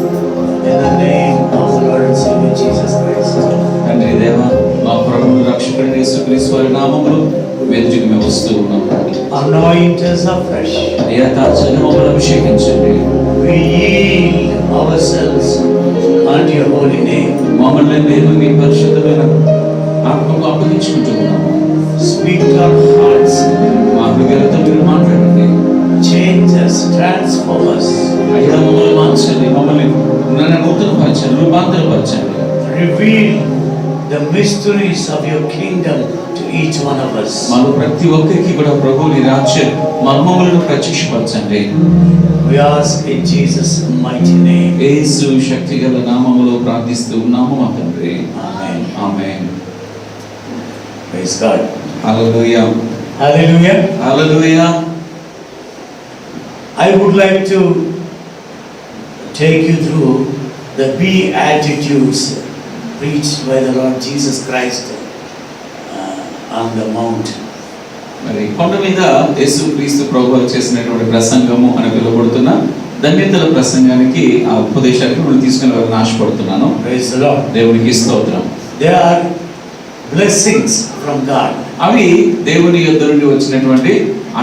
In the name of the Lord and Savior Jesus Christ. తండ్రి దేవ మా ప్రభువు రక్షకుడైన యేసుక్రీస్తు వారి నామములో వేదికకు మేము వస్తూ ఉన్నాము. Anoint us afresh. అయ్యా తాజాగా మమ్మల్ని అభిషేకించండి. We yield ourselves unto your holy name. మమ్మల్ని మేము మీ పరిశుద్ధమైన ఆత్మకు అప్పగించుకుంటూ ఉన్నాము. Speak to our hearts. మా హృదయాలతో మీరు మాట్లాడండి. Change us, transform us. అయ్యా మమ్మల్ని మార్చండి, మమ్మల్ని నూతనపరచండి, రూపాంతరపరచండి. Reveal the mysteries of your kingdom to each one of us. మాలో ప్రతి ఒక్కరికి కూడా ప్రభువుని రాజ్య మర్మములను ప్రత్యక్షపరచండి. We ask in Jesus' mighty name. యేసు శక్తిగల నామములో ప్రార్థిస్తూ ఉన్నాము మా తండ్రి. Amen. Amen. Praise God. Hallelujah. Hallelujah. Hallelujah. I would like to take you through the Beatitudes preached by the Lord Jesus Christ on the mount. మరి కొండ మీద యేసుక్రీస్తు ప్రభువు చేసినటువంటి ప్రసంగము అని పిలువబడుతున్న ధన్యతల ప్రసంగానికి ఆ ఉపదేశానికి మనం తీసుకుని వెళ్ళాలని ఆశపడుతున్నాను. Praise the Lord. దేవునికి స్తోత్రం. They are blessings from God. అవి దేవుని యొద్ద నుండి వచ్చినటువంటి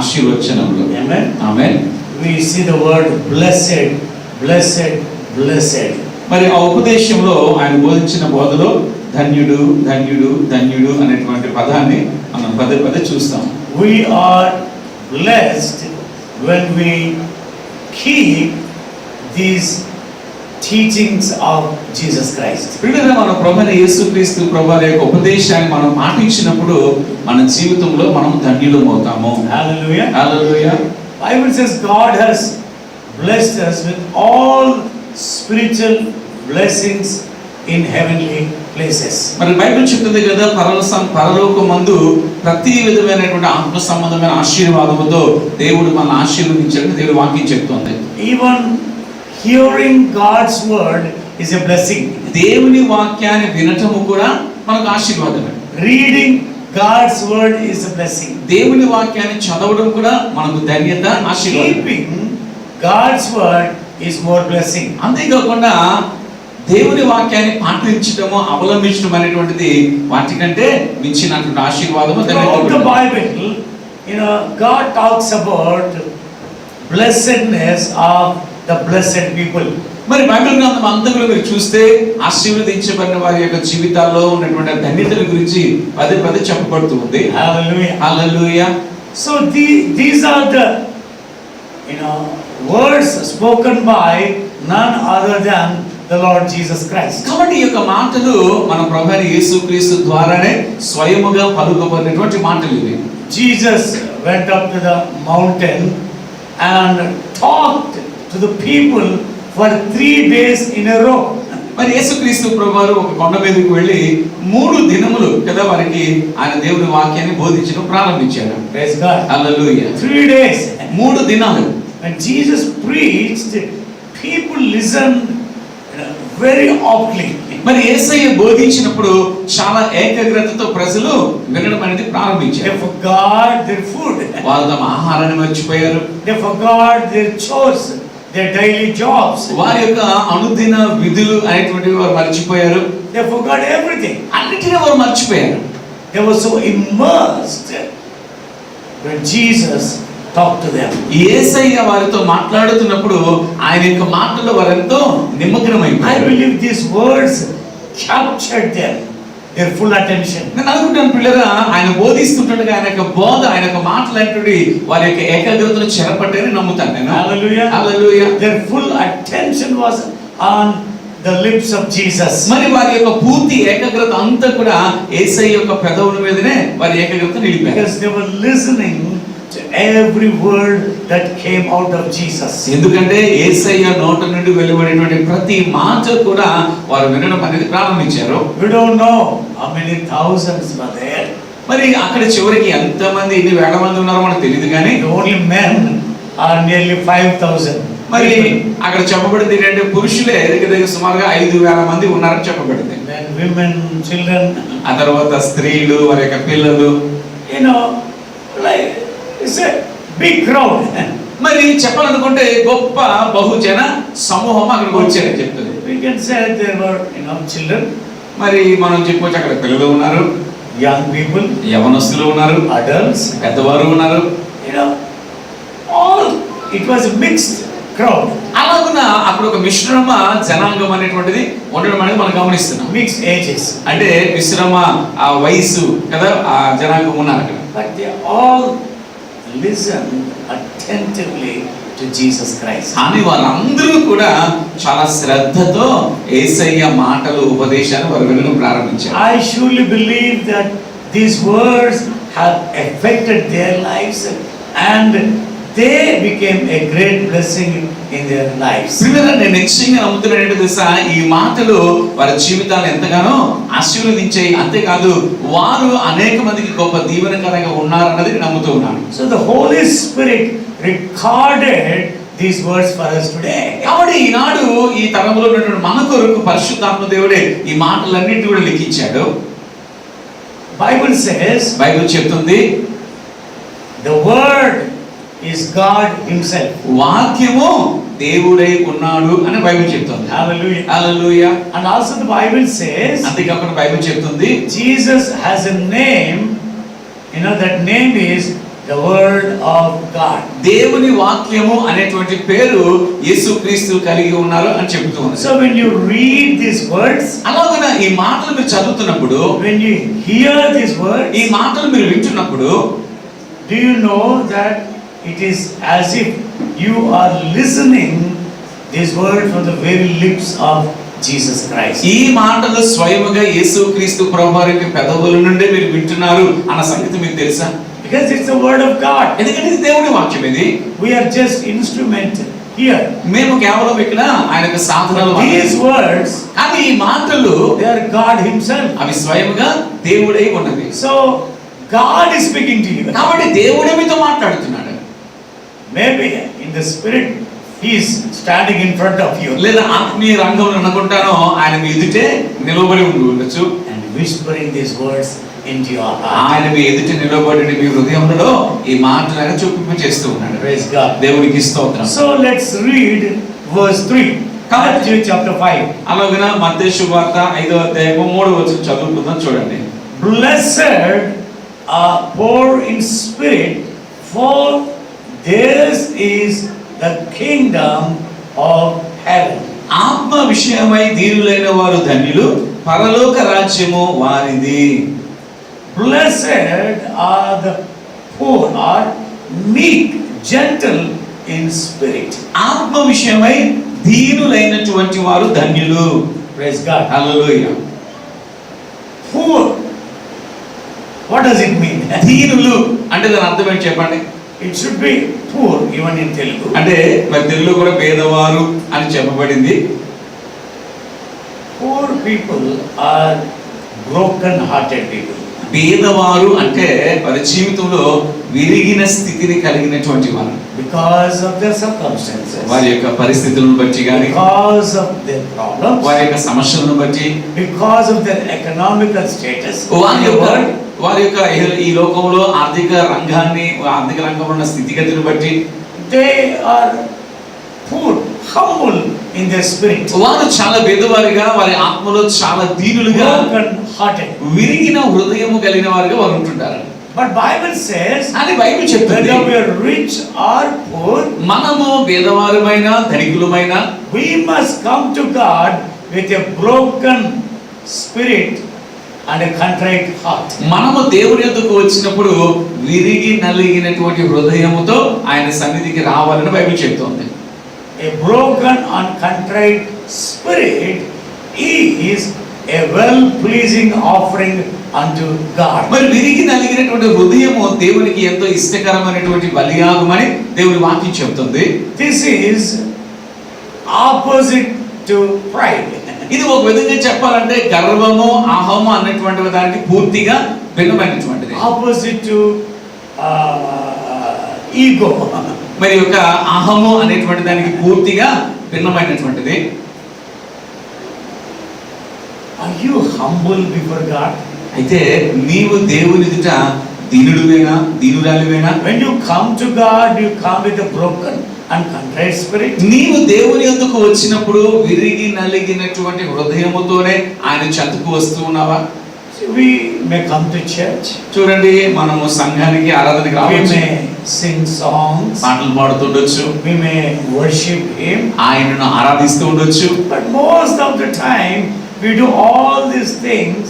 ఆశీర్వచనములు. Amen. Amen. We see the word blessed, blessed, blessed. మరి ఆ ఉపదేశంలో ఆయన బోధించిన బోధలో ధన్యుడు ధన్యుడు ధన్యుడు అనేటువంటి పదాన్ని మనం పదే పదే చూస్తాం. We are blessed when we keep these teachings of Jesus Christ. ప్రియులారా, మన ప్రభువైన యేసుక్రీస్తు ప్రభువు యొక్క ఉపదేశాన్ని మనం పాటించినప్పుడు మన జీవితంలో మనం ధన్యులమవుతాము. Hallelujah. Hallelujah. Bible says God has blessed us with all spiritual blessings in heavenly places. మరి బైబిల్ చెప్తుంది కదా, పరలోకమందు ప్రతి విధమైనటువంటి ఆత్మ సంబంధమైన ఆశీర్వాదముతో దేవుడు మనల్ని ఆశీర్వదించాడని దేవుడి వాక్యం చెప్తుంది. Even hearing God's word is a blessing. దేవుని వాక్యాన్ని వినటము కూడా మనకు ఆశీర్వాదమే. Reading God's word is a blessing. దేవుని వాక్యాన్ని చదవడం కూడా మనకు ధన్యత, ఆశీర్వాదం. Keeping God's word is more blessing. అంతేకాకుండా దేవుని వాక్యాన్ని పాటించడము, అవలంబించడం అనేటువంటిది వాటికంటే మించినటువంటి ఆశీర్వాదము. Throughout the Bible, God talks about blessedness of the blessed people. మరి బైబిల్ గ్రంథం అంతా కూడా మీరు చూస్తే ఆశీర్వదించబడిన వారి యొక్క జీవితాల్లో ఉన్నటువంటి ధన్యతల గురించి పదే పదే చెప్పబడుతూ ఉంది. Hallelujah. Hallelujah. So these are the words spoken by none other than the Lord Jesus Christ. కాబట్టి ఈ యొక్క మాటలు మన ప్రభువైన యేసుక్రీస్తు ద్వారానే స్వయముగా పలుకబడినటువంటి మాటలు ఇవి. Jesus went up to the mountain and talked to the people for 3 days in a row. మరి యేసుక్రీస్తు ప్రభువారు ఒక కొండ మీదకి వెళ్ళి 3 దినములు కదా వారికి ఆయన దేవుని వాక్యాన్ని బోధించడం ప్రారంభించాడు. Praise God. హల్లెలూయా. 3 days. 3 దినాలు. When Jesus preached, people listened very optly. మరి యేసయ్య బోధించినప్పుడు చాలా ఏకాగ్రతతో ప్రజలు వినడం అనేది ప్రారంభించారు. They forgot their food. వాళ్ళు తమ ఆహారాన్ని మర్చిపోయారు. They forgot their chores, their daily jobs. వారి యొక్క అనుదిన విధులు అనేటువంటివి వారు మర్చిపోయారు. They forgot everything. అన్నిటినీ వారు మర్చిపోయారు. They were so immersed when Jesus talked to them. యేసయ్య వారితో మాట్లాడుతున్నప్పుడు ఆయన యొక్క మాటల్లో వారెంతో నిమగ్నమైపోయారు. I believe these words captured them, their full attention. నేను అనుకుంటాను పిల్లరా, ఆయన బోధిస్తుండగా ఆయన యొక్క బోధ, ఆయన యొక్క మాటలంటే వారి యొక్క ఏకాగ్రతను చెరపట్టని నమ్ముతాను నేను. Hallelujah. Hallelujah. Their full attention was on the lips of Jesus. మరి వారి యొక్క పూర్తి ఏకాగ్రత అంతా కూడా యేసయ్య యొక్క పెదవుల మీదనే వారి ఏకాగ్రత నిలిపారు. Because they were listening to every word that came out of Jesus. ఎందుకంటే యేసయ్య నోట నుండి వెలువడేటువంటి ప్రతి మాట కూడా వారు వినడం అనేది ప్రారంభించారు. We don't know how many thousands were there. మరి అక్కడ చివరికి ఎంతమంది, ఎన్ని వేల మంది ఉన్నారో మనకు తెలియదు కానీ The only men are nearly 5,000. మరి అక్కడ చెప్పబడింది ఏంటంటే పురుషులే దగ్గర సుమారుగా 5,000 మంది ఉన్నారని చెప్పబడింది. Then women, children, ఆ తర్వాత స్త్రీలు, వారి యొక్క పిల్లలు, like it's a big crowd. మరి చెప్పాలనుకుంటే గొప్ప బహుజన సమూహం అక్కడికి వచ్చారని చెప్తుంది. We can say there were, children, మరి మనం చెప్పొచ్చు అక్కడ పిల్లలు ఉన్నారు, young people, యవనస్తులు ఉన్నారు, adults, పెద్దవారు ఉన్నారు. all, it was a mixed crowd. అలాగున అక్కడ ఒక మిశ్రమ జనాంగం అనేటువంటిది ఉండడం అనేది మనం గమనిస్తున్నాం. Mixed ages. అంటే మిశ్రమ ఆ వయసు కదా ఆ జనాంగం ఉన్నారు అక్కడ. But they all listened attentively to Jesus Christ. కానీ వారందరూ కూడా చాలా శ్రద్ధతో యేసయ్య మాటలు ఉపదేశాన్ని వారు వినడం ప్రారంభించారు. I surely believe that these words have affected their lives and they became a great blessing in their lives. ప్రియులారా, నేను నిశ్చయంగా నమ్ముతున్నాను ఏంటో తెలుసా, ఈ మాటలు వారి జీవితాలను ఎంతగానో ఆశీర్వదించాయి. అంతేకాదు వారు అనేక మందికి గొప్ప దీవెనకరంగా ఉన్నారన్నది నేను నమ్ముతూ ఉన్నాను. So the Holy Spirit recorded these words for us today. కాబట్టి ఈనాడు ఈ తరంలో ఉన్నటువంటి మన కొరకు పరిశుద్ధాత్మ దేవుడే ఈ మాటలన్నిటిని కూడా లిఖించాడు. Bible says, బైబిల్ చెప్తుంది, the word is God himself. వాక్యము దేవుడై ఉన్నాడు అని బైబిల్ చెప్తుంది. Hallelujah. Hallelujah. And also the Bible says, అంతేకాకుండా బైబిల్ చెప్తుంది, Jesus has a name, that name is the word of God. దేవుని వాక్యము అనేటువంటి పేరు యేసుక్రీస్తు కలిగి ఉన్నారు అని చెప్తూ ఉంది. So when you read these words, అలాగనే ఈ మాటలు మీరు చదువుతున్నప్పుడు, when you hear these words, ఈ మాటలు మీరు వింటున్నప్పుడు, do you know that it is as if you are listening these words from the very lips of Jesus Christ. ఈ మాటలు స్వయముగా యేసుక్రీస్తు ప్రభువారి యొక్క పెదవుల నుండి మీరు వింటున్నారు అన్న సంగతి మీకు తెలుసా? Because it's the word of God. ఎందుకంటే ఇది దేవుని వాక్యం. ఇది We are just instrument here. మేము కేవలం ఇక్కడ ఆయన యొక్క సాధనాలు. These words, కానీ ఈ మాటలు they are God himself. అవి స్వయముగా దేవుడై ఉన్నవి. So God is speaking to you. కాబట్టి దేవుడే మీతో మాట్లాడుతున్నాడు. Maybe in the spirit he is standing in front of you లేదా ఆత్మీయ రంగంలో అనుకుంటానో ఆయన మీ ఎదుటే నిలబడి ఉండవచ్చు and whispering these words into your heart. ఆయన మీ ఎదుట నిలబడి మీ హృదయంలో ఈ మాటలను చూపింప చేస్తూ ఉన్నాడు. Praise God. దేవునికి స్తోత్రం. So let's read verse 3. Matthew chapter 5. అలాగన మత్తయి సువార్త 5వ అధ్యాయము 3వ వచనం చదువుకుందాం చూడండి. Blessed are poor in spirit, for theirs is the kingdom of heaven. ఆత్మ విషయమై దీనులైన వారు ధన్యులు, పరలోక రాజ్యము వారిది. Blessed are the poor, are meek, gentle in spirit. ఆత్మ విషయమై దీనులైనటువంటి వారు ధన్యులు. Praise God. Hallelujah. Poor. What does it mean? దీనులు అంటే దాని అర్థం ఏంటి చెప్పండి? It should be poor even in Telugu. అంటే మరి తెలుగులో కూడా పేదవారు అని చెప్పబడింది. Poor people are broken hearted people. పేదవారు అంటే వారి జీవితంలో విరిగిన స్థితిని కలిగినటువంటి వారు. Because of their circumstances. వారి యొక్క పరిస్థితులను బట్టి గాని, Because of their problems. వారి యొక్క సమస్యలను బట్టి, Because of their economical status. వారి యొక్క ఈ లోకంలో ఆర్థిక రంగంలో ఉన్న స్థితిగతిని బట్టి They are poor, humble in their spirit. వారు చాలా పేదవారిగా, వారి ఆత్మలో చాలా దీనులుగా, Broken hearted. విరిగిన హృదయము కలిగిన వారుగా వారు ఉంటుంటారు. But Bible says, అని బైబిల్ చెప్తుంది, whether we are rich or poor, మనము పేదవారమైన ధనికులమైన we must come to God with a broken spirit and a contrite heart. మనము దేవుని యొద్దకు వచ్చినప్పుడు విరిగి నలిగినటువంటి హృదయముతో ఆయన సన్నిధికి రావాలని బైబిల్ చెప్తోంది. A broken and contrite spirit is a well-pleasing offering unto God. మరి విరిగి నలిగినటువంటి హృదయము దేవునికి ఎంతో ఇష్టకరమైనటువంటి బలియాగమని దేవుని వాక్యం చెప్తుంది. This is opposite to pride. ఇది ఒక విధంగా చెప్పాలంటే గర్వము, అహము అన్నటువంటి దానికి పూర్తిగా భిన్నమైనటువంటిది. Opposite to ego. మరి యొక్క అహము అనేటువంటి దానికి పూర్తిగా భిన్నమైనటువంటిది. Are you humble before God? అయితే నీవు దేవుని ఎదుట దీనురాలివేనా? When you come to God, you come with a broken and contrite spirit. నీవు దేవుని యొద్దకు వచ్చినప్పుడు విరిగి నలిగినటువంటి హృదయముతోనే ఆయన చెంతకు వస్తూ ఉన్నావా? We may come to church. చూడండి, మనము సంఘానికి ఆరాధనకి We రావచ్చు, may sing songs. పాటలు పాడుతుండొచ్చు, We may worship Him. ఆయనను ఆరాధిస్తూ ఉండొచ్చు. But most of the time, we do all these things,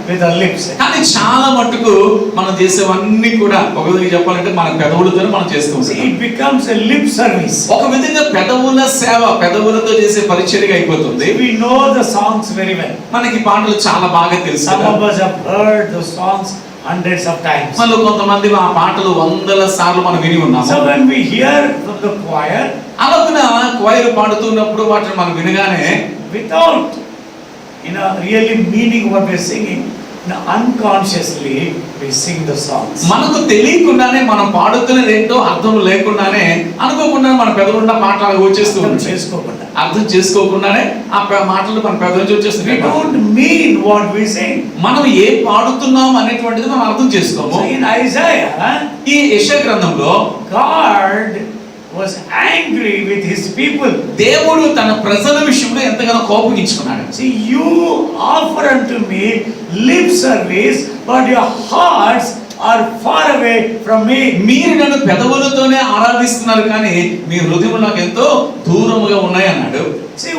with our lips. కానీ చాలా మట్టుకు మనం చేసేవన్నీ కూడా ఒక విధంగా చెప్పాలంటే మన పెదవులతోనే మనం చేస్తూ See, ఉంటాం. it becomes a lip service. ఒక విధంగా పెదవుల సేవ, పెదవులతో చేసే పరిచర్యగా అయిపోతుంది. We know the songs very well. మనకి పాటలు చాలా బాగా తెలుసు. Some of us have heard the songs hundreds of times. మనలో కొంతమంది ఆ పాటలు వందల సార్లు మనం విని ఉన్నాము. So when we hear from the choir, అలాగున క్వైర్ పాడుతున్నప్పుడు వాటిని మనం వినగానే without really meaning what we're singing, unconsciously we sing the songs. మనకు తెలియకుండానే మనం పాడుతున్నది ఏంటో అర్థం లేకుండానే అనుకోకుండా మన పెదవున్న పాటలు వచ్చేస్తూ ఉంటాయి. అర్థం చేసుకోకుండానే ఆ మాటలు మన పెదవు నుంచి వచ్చేస్తుంది. We don't mean what we sing. మనం ఏం పాడుతున్నాం అనేటువంటిది మనం అర్థం చేసుకోము. So in Isaiah, ఈ యెషయా గ్రంథంలో God was angry with his people. దేవుడు తన ప్రజల విషయంలో ఎంతగానో కోపగించుకున్నాడు. See, you offer unto me lip service, but your hearts are far away from me. మీరు నన్ను పెదవులతోనే ఆరాధిస్తున్నారు కానీ మీ హృదయం నాకు ఎంతో దూరముగా ఉన్నాయి అన్నాడు. See,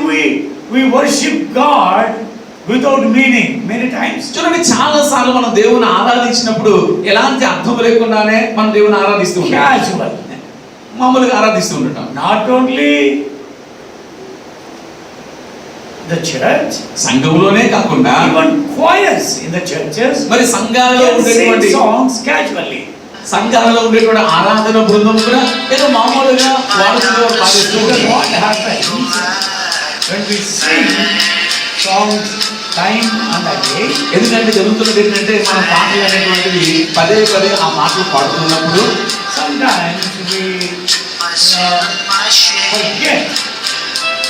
we worship God without meaning many times. చూడండి, చాలా సార్లు మనం దేవుని ఆరాధించినప్పుడు ఎలాంటి అర్థం లేకుండానే మనం దేవుని ఆరాధిస్తూ ఉంటాం. Casual. మామూలుగా ఆరాధిస్తూ ఉంటాం. Not only the church, సంఘంలోనే కాకుండా even choirs in the churches, మరి సంఘాలలో can ఉండేటువంటి sing songs casually. సంఘాలలో ఉండేటువంటి ఆరాధన బృందం కూడా ఏదో మామూలుగా వాడుకగా పాడిస్తూ Because ఉంటారు. what happens when we sing songs time and again, ఎందుకంటే జరుగుతున్నది ఏంటంటే మన పాటలు అనేటువంటివి పదే పదే ఆ మాటలు పాడుతున్నప్పుడు sometimes we forget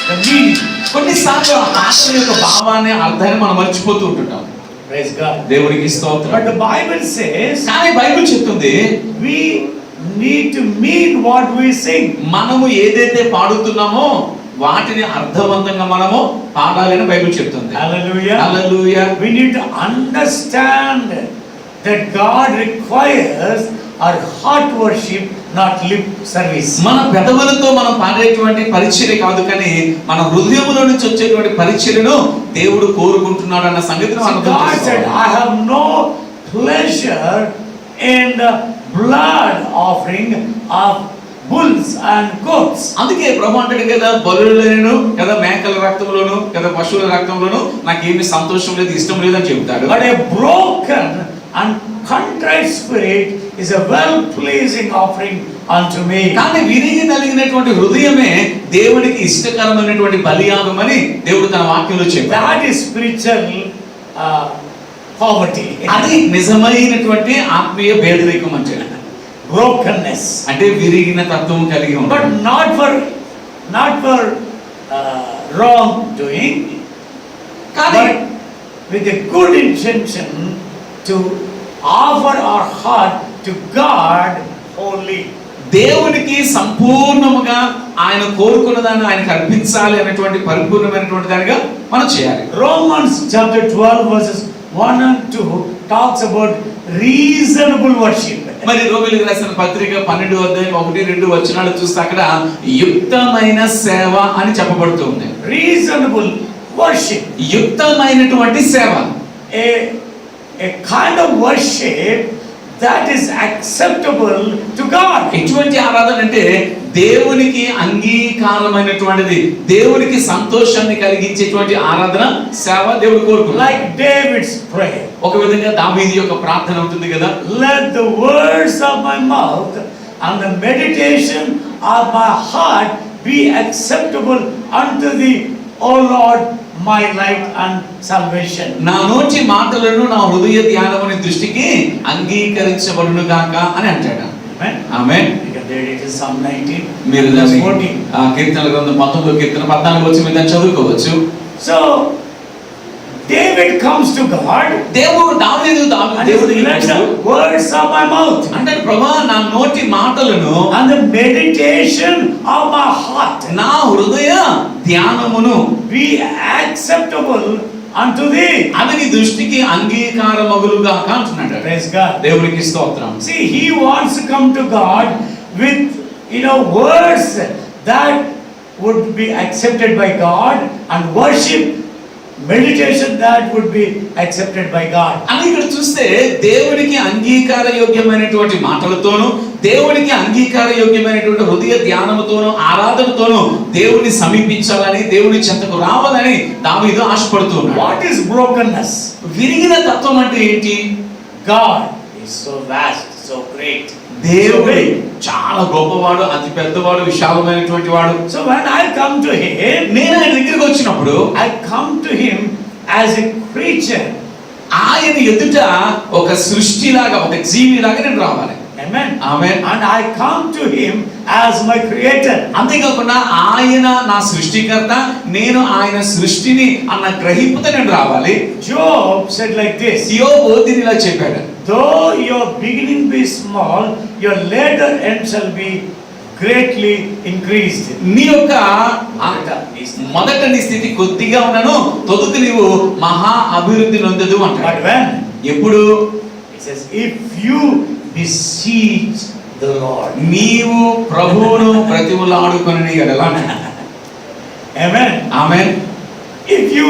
the meaning. కొన్నిసార్లు ఆ పాటల యొక్క భావాన్ని అర్థాన్ని మనం మర్చిపోతూ ఉంటుంటాం. Praise God. దేవునికి స్తోత్రం. But the Bible says కానీ బైబిల్ చెప్తుంది we need to mean what we sing. మనము ఏదైతే పాడుతున్నామో వాటిని అర్థవంతంగా మనము పాడాలని బైబిల్ చెప్తుంది. Hallelujah. Hallelujah. We need to understand that God requires our heart worship, not lip service. మన పెదవులతో మనం పాడేటువంటి పరిచర్య కాదు కానీ మన హృదయములో నుంచి వచ్చేటువంటి పరిచర్యను దేవుడు కోరుకుంటున్నాడు అన్న సంగతిని మనం అర్థం God said, చేసుకోవాలి. I have no pleasure in the blood offering of bulls and goats. అందుకే ప్రభు అంటాడు కదా, బలులను కదా మేకల రక్తంలోను కదా పశువుల రక్తంలోను నాకేమీ సంతోషం లేదు, ఇష్టం లేదు అని చెప్తాడు. But a broken and contrite spirit is a well-pleasing offering unto me. కానీ విరిగి నలిగినటువంటి హృదయమే దేవునికి ఇష్టకరమైనటువంటి బలియాగమని దేవుడు తన వాక్యంలో చెప్పాడు. That is spiritual poverty. అది నిజమైనటువంటి ఆత్మీయ పేదరికం అంటే Brokenness. అంటే విరిగిన తత్వం కలిగి But ఉంటాడు. not for wrong doing, కానీ but with a good intention to offer our heart to God wholly. దేవునికి సంపూర్ణముగా ఆయన కోరుకున్న దాన్ని ఆయనకు అర్పించాలి అనేటువంటి పరిపూర్ణమైనటువంటి దానిగా మనం చేయాలి. Romans chapter 12 verses 1 and 2 talks about reasonable worship. మరి రోమీయులకు రాసిన పత్రిక 12:1-2 చూస్తే అక్కడ యుక్తమైన సేవ అని చెప్పబడుతుంది. Reasonable worship. యుక్తమైనటువంటి సేవ. A kind of worship that is acceptable to God. ఎటువంటి ఆరాధన అంటే దేవునికి అంగీకారమైనటువంటిది, దేవునికి సంతోషాన్ని కలిగించేటువంటి ఆరాధన సేవ దేవుడు కోరుకున్నాడు. Like David's prayer. ఒక విధంగా దావీదు యొక్క ప్రార్థన ఉంటుంది కదా, Let the words of my mouth and the meditation of my heart be acceptable unto thee, O Lord, my light and salvation. నా నోటి మాటలను నా హృదయ ధ్యానముని దృష్టికి అంగీకరించబడును గాక అని అంటాడు. Amen. Amen. It is Psalm 19. మీరు verse దాన్ని 14. కీర్తనల గ్రంథం 19 కీర్తన 14 వచ్చి మీరు దాన్ని చదువుకోవచ్చు. So David comes to God దావీదు and దేవుడికి let the words of my mouth అంటే ప్రభువా నా నోటి మాటలను and the meditation of my heart నా హృదయ ధ్యానమును be acceptable unto thee. అవి నీ దృష్టికి అంగీకారమగులుగా అంటున్నాడు. Praise God. దేవునికి స్తోత్రం. See, he wants to come to God with, words that would be accepted by God, and worship, meditation that would be accepted by God. అని ఇక్కడ చూస్తే దేవునికి అంగీకార యోగ్యమైనటువంటి మాటలతోను, దేవునికి అంగీకార యోగ్యమైనటువంటి హృదయ ధ్యానముతోను, ఆరాధనతోను దేవుని సమీపించాలని, దేవుని చెంతకు రావాలని దావీదు ఆశపడుతున్నాడు. What is brokenness? విరిగిన తత్వం అంటే ఏంటి? God is so vast, so great. దేవుడు చాలా గొప్పవాడు, అతి పెద్దవాడు, విశాలమైనటువంటి వాడు. So when I come to him, నేను ఆయన దగ్గరికి వచ్చినప్పుడు I come to him as a creature. ఆయన ఎదుట ఒక సృష్టిలాగా, ఒక జీవిలాగా నేను రావాలి. Amen. Amen. And I come to him as my creator. అంతేకాకుండా ఆయన నా సృష్టికర్త, నేను ఆయన సృష్టిని అన్న గ్రహింపుతో నేను రావాలి. Job said like this: యోబు దీన్ని ఇలా చెప్పాడు, though your beginning be small, your later end shall be greatly increased. నీ యొక్క మొదట నీ స్థితి కొద్దిగా ఉన్నను, తొదుకు నీవు మహా అభివృద్ధి నొందదు అంటాడు. But when? ఎప్పుడు? It says, if you beseech the Lord. నీవు ప్రభువును బ్రతిమలాడుకొనిన యెడల. Amen. Amen. If you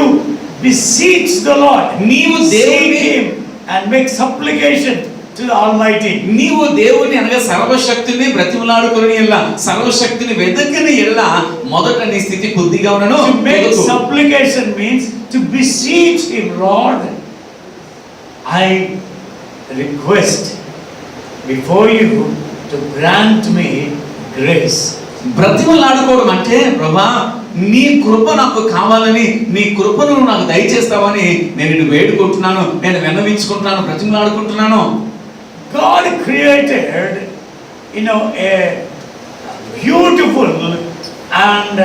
beseech the Lord, నీవు seek దేవుని him and make supplication to the Almighty. నీవు దేవుని అనగా సర్వశక్తిని బ్రతిమలాడుకొనిన యెడల, సర్వశక్తిని వెదకిన యెడల మొదట నీ స్థితి కొద్దిగా ఉన్నను. To make supplication means to beseech him. Lord, I request before you to grant me grace. బ్రతిమలాడుకోవడం అంటే ప్రభా నీ కృప నాకు కావాలని, నీ కృపను నాకు దయచేస్తావని నేను నిన్ను వేడుకుంటున్నాను, నేను విన్నవించుకుంటున్నాను, బ్రతిమలాడుకుంటున్నాను. God created, a beautiful and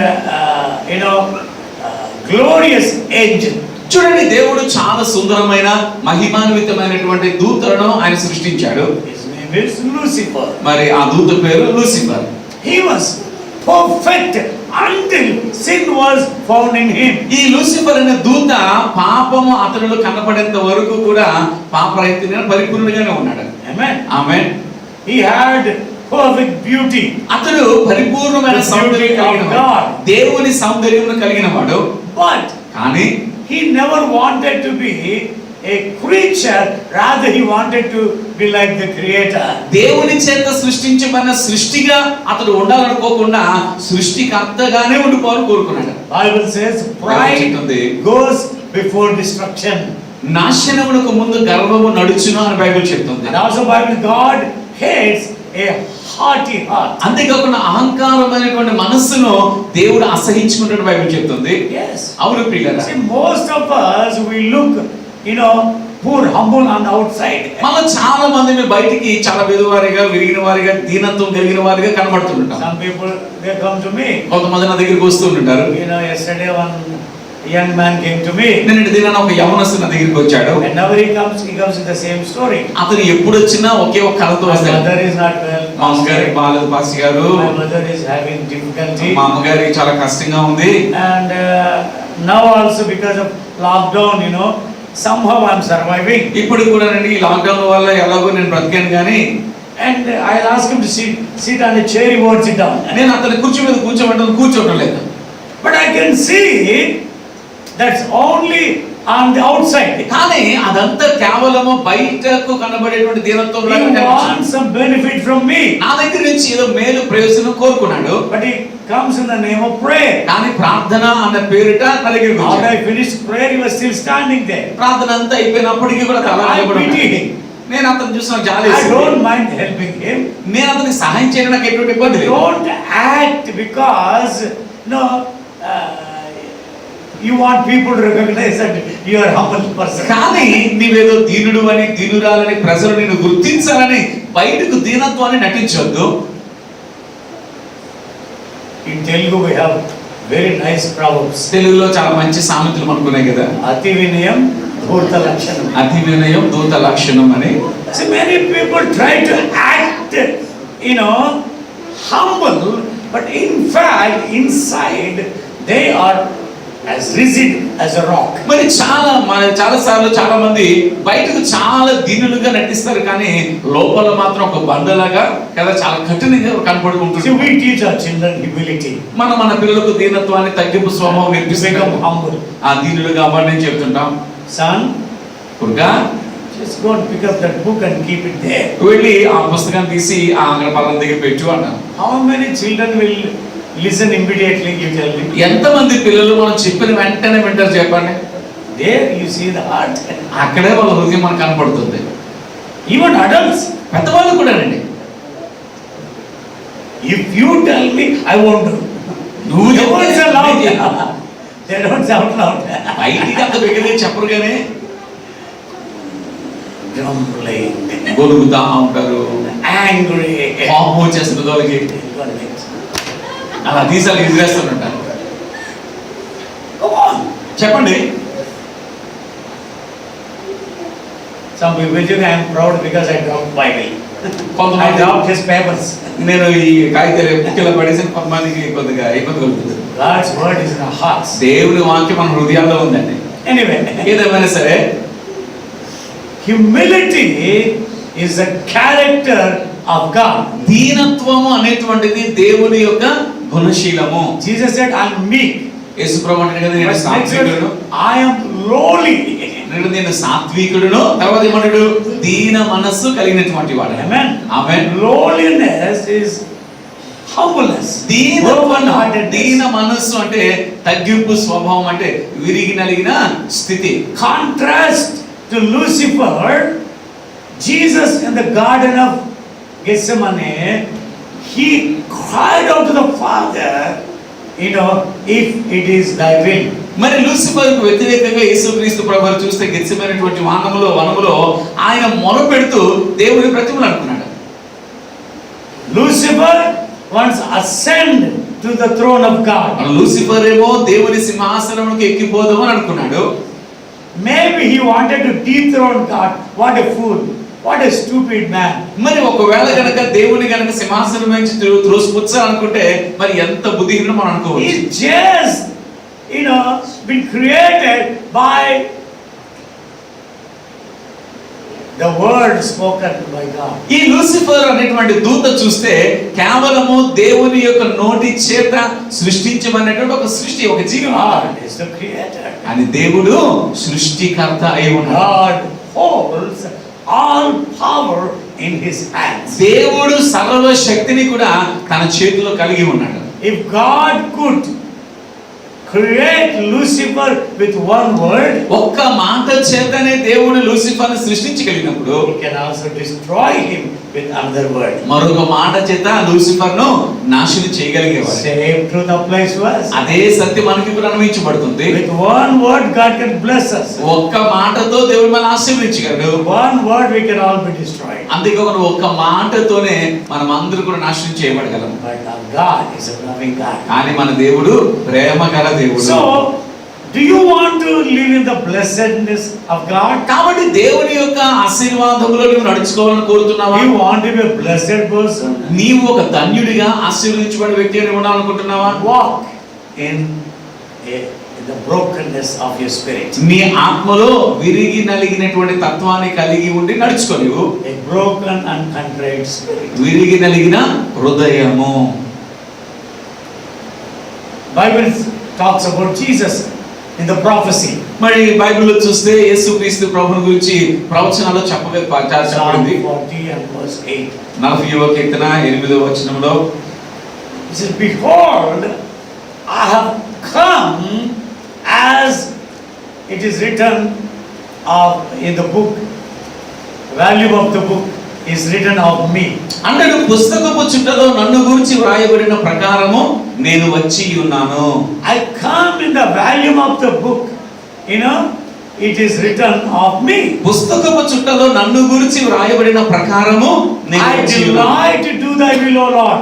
glorious angel. చూడండి, దేవుడు చాలా సుందరమైన మహిమాన్వితమైనటువంటి దూతలను ఆయన సృష్టించాడు. His name is Lucifer. మరి ఆ దూత పేరు Lucifer. He was perfect until sin was found in him. ఈ లూసిఫర్ అనే దూత పాపము అతనిలో కనపడేంత వరకు కూడా పాపరహితుడిగా పరిపూర్ణంగానే ఉన్నాడు. Amen. Amen. He had perfect beauty. అతడు పరిపూర్ణమైన సౌందర్యం కలిగిన వాడు, దేవుని సౌందర్యం కలిగిన వాడు. But కానీ he never wanted to be a creature, rather he wanted to be like the creator. దేవుని చేత సృష్టించబడిన సృష్టిగా అతడు ఉండాలనుకోకుండా సృష్టికర్తగానే ఉండిపోవాలని కోరుకున్నాడు. Bible says pride goes before destruction. నాశనమునకు ముందు గర్వము నడుచును అని బైబిల్ చెప్తుంది. And also Bible, God hates a haughty heart. అంతేకాకుండా అహంకారమైనటువంటి మనస్సును దేవుడు అసహించుకుంటాడు బైబిల్ చెప్తుంది. Yes. అవును ప్రియులారా. See, most of us we look, poor, humble on the outside. మనం చాలా మందిని బయటికి చాలా పేదవారిగా, విరిగిన వారిగా, దీనత్వం కలిగిన వారిగా కనబడుతుంటాం. Some people, they come to me. కొంతమంది నా దగ్గరికి వస్తూ ఉంటారు. Yesterday one young man came to me. నిన్నటి దినాన ఒక యవనస్తుడు నా దగ్గరికి వచ్చాడు. Whenever he comes with the same story. అతను ఎప్పుడు వచ్చినా ఒకే ఒక కథతో My వస్తాడు. mother is not well. మా అమ్మగారికి బాలేదు పాస్టర్ గారు, My mother is having difficulty. మా అమ్మగారికి చాలా కష్టంగా ఉంది. And now also because of lockdown, somehow I'm surviving. ఇప్పుడు కూడా ఈ లాక్డౌన్ వల్ల ఎలాగో నేను బ్రతికాను కానీ, And I'll ask him to sit on a chair, he won't sit down. నేను అతని కుర్చీ మీద కూర్చోవడం లేదు. But I can see that's only on the outside. కానీ అదంతా కేవలము బయటకు కనబడేటువంటి దీనత్వం He లాగా కనిపిస్తుంది. wants some benefit from me. నా దగ్గర నుంచి ఏదో మేలు ప్రయోజనం కోరుకున్నాడు. But he comes in the name of prayer. కానీ ప్రార్థన అన్న పేరిట నా దగ్గరికి After వచ్చాడు. I finished prayer, he was still standing there. ప్రార్థన అంతా అయిపోయినప్పటికీ కూడా తల I నిలబడి pity ఉన్నాడు. him. నేను అతను చూసిన జాలి I వేసింది. don't mind helping him. నేను అతనికి సహాయం చేయడం నాకు ఎటువంటి ఇబ్బంది లేదు. Don't act because you want people to recognize that you are a humble person. కానీ నీవేదో దీనుడు అని, దీనురాలని ప్రజలు నిన్ను గుర్తించాలని బయటకు దీనత్వాన్ని నటించొద్దు. In Telugu we have Very nice proverbs. తెలుగులో చాలా మంచి సామెతలు మనకున్నాయి కదా. Ati vinayam dhurta lakshanam. అతి వినయం దూత లక్షణం అని. So many people try to act, humble, but in fact, inside, they are as rigid as a rock. మరి చాలా సార్లు చాలా మంది బయటకు చాలా దీనులుగా నటిస్తారు, కానీ లోపల మాత్రం ఒక బండలాగా కదా చాలా కఠినంగా See, కనపడుకుంటుంది. we teach our children humility. మన పిల్లలకు దీనత్వాన్ని, తగ్గింపు స్వభావం నేర్పిస్తాం. Become humble. ఆ దీనులుగా అవ్వాలని చెప్తుంటాం. Son, కుర్గా just go and pick up that book and keep it there. వెళ్ళి ఆ పుస్తకాన్ని తీసి ఆ అంగడి పళ్ళ దగ్గర పెట్టు అన్నాను. How many children will listen immediately, you tell me? ఎంతమంది పిల్లలు మనం చెప్పిన వెంటనే వింటారు చెప్పండి. There you see the heart. అక్కడే వాళ్ళ హృదయం మనకు కనపడుతుంది. Even adults. పెద్దవాళ్ళు కూడానండి. If you tell me, I won't do. నువ్వు They won't say loud. చెప్తే They don't sound loud. బయటికి అంత బిగ్గరగా చెప్పరు, కానీ Grumbling, గొలుగుతా ఉంటారు. angry. కోపం వచ్చేస్తుంది వాళ్ళకి. అలా తీసాలు ఎదురేస్తుంటారు. Come on. చెప్పండి. Some people think I am proud because I dropped Bible. I కొంతమంది dropped his papers. నేను ఈ కాగితాలు బుక్కిలో పడేసి కొంతమందికి కొద్దిగా ఇబ్బంది కలుగుతుంది. God's word is in our hearts. దేవుని వాక్యం మన హృదయాల్లో ఉందండి. Anyway, ఏదేమైనా సరే humility is the character of God. దీనత్వము అనేటువంటిది దేవుని యొక్క గుణశీలము. Jesus said, I'm meek. యేసుప్రభు అంటాడు కదా, నేను But next సాత్వికుడును. verse, I am lowly. నేను సాత్వికుడును. తర్వాత ఏమంటాడు? దీన మనస్సు కలిగినటువంటి వాడు. Amen. Amen. Lowliness is humbleness. దీన మనస్సు అంటే తగ్గింపు స్వభావం, అంటే విరిగి నలిగిన స్థితి. Contrast to Lucifer, Jesus in the Garden of Gethsemane, he cried out to the Father, if it is thy will. మరి లూసిఫర్కు వ్యతిరేకంగా యేసుక్రీస్తు ప్రభువు చూస్తే గెత్సెమనేటువంటి వనములో ఆయన మొరపెడుతూ దేవుని ప్రతిమలు అనుకున్నాడు. Lucifer wants ascend to the throne of God. Lucifer ఏమో దేవుని సింహాసనమునకు ఎక్కిపోదామని అనుకున్నాడు. Maybe he wanted to dethrone God. What a fool. What a stupid man. మరి ఒకవేళ గనక దేవుని గనక సింహాసనం నుంచి త్రోసిపుచ్చాలనుకుంటే మరి ఎంత బుద్ధిహీనం మనం అనుకోవచ్చు. He's just been created by the word spoken by God. ఈ లూసిఫర్ అనేటువంటి దూత చూస్తే కేవలము దేవుని యొక్క నోటి చేత సృష్టించబడినటువంటి ఒక సృష్టి, ఒక జీవి. God is the creator. అని దేవుడు సృష్టికర్త అయి ఉన్నాడు. God holds all power in his hands. దేవుడు సర్వ శక్తిని కూడా తన చేతిలో కలిగి ఉన్నాడు. If God could create Lucifer with one word, ఒక్క మాట చేతనే దేవుడు లూసిఫర్ని సృష్టించగలిగినప్పుడు he can also destroy him with another word. మరొక మాట చేత లూసిఫర్ను నాశనం చేయగలిగేవాడు. Same truth applies to us. అదే సత్యం మనకి కూడా అన్వయించబడుతుంది. With one word God can bless us. ఒక్క మాటతో దేవుడు మనల్ని ఆశీర్వదించగలడు. One word we can all be destroyed. అంతేకాకుండా ఒక్క మాటతోనే మనం అందరూ కూడా నాశనం చేయబడగలం. But our God is a loving God. కానీ మన దేవుడు ప్రేమ గల దేవుడు. So, do you want to live in the blessedness of God? కాబట్టి దేవుని యొక్క ఆశీర్వాదములో నువ్వు నడుచుకోవాలని కోరుతున్నావా? Do you want to be a blessed person? నీవు ఒక ధన్యుడిగా ఆశీర్వదించబడే వ్యక్తిగా ఉండాలనుకుంటున్నావా? Walk in the brokenness of your spirit. నీ ఆత్మలో విరిగి నలిగినటువంటి తత్వాన్ని కలిగి ఉండి నడుచుకోలేవు. A broken and contrite spirit. విరిగి నలిగిన హృదయము. Bible talks about Jesus in the prophecy. మరి బైబిల్లో చూస్తే యేసుక్రీస్తు ప్రభువుని గురించి ప్రవచనాల్లో చెప్పబడింది. Psalm 40 and verse 8. 40వ కీర్తన 8వ వచనంలో He says, behold, I have come as it is written in the book, volume of the book is written of me. అన్నాడు, పుస్తకపు చుట్టలో నన్ను గురించి వ్రాయబడిన ప్రకారము నేను వచ్చి ఉన్నాను. I come in the volume of the book, it is written of me. పుస్తకపు చుట్టలో నన్ను గురించి వ్రాయబడిన ప్రకారము నేను I వచ్చి ఉన్నాను. delight to do thy will, O Lord.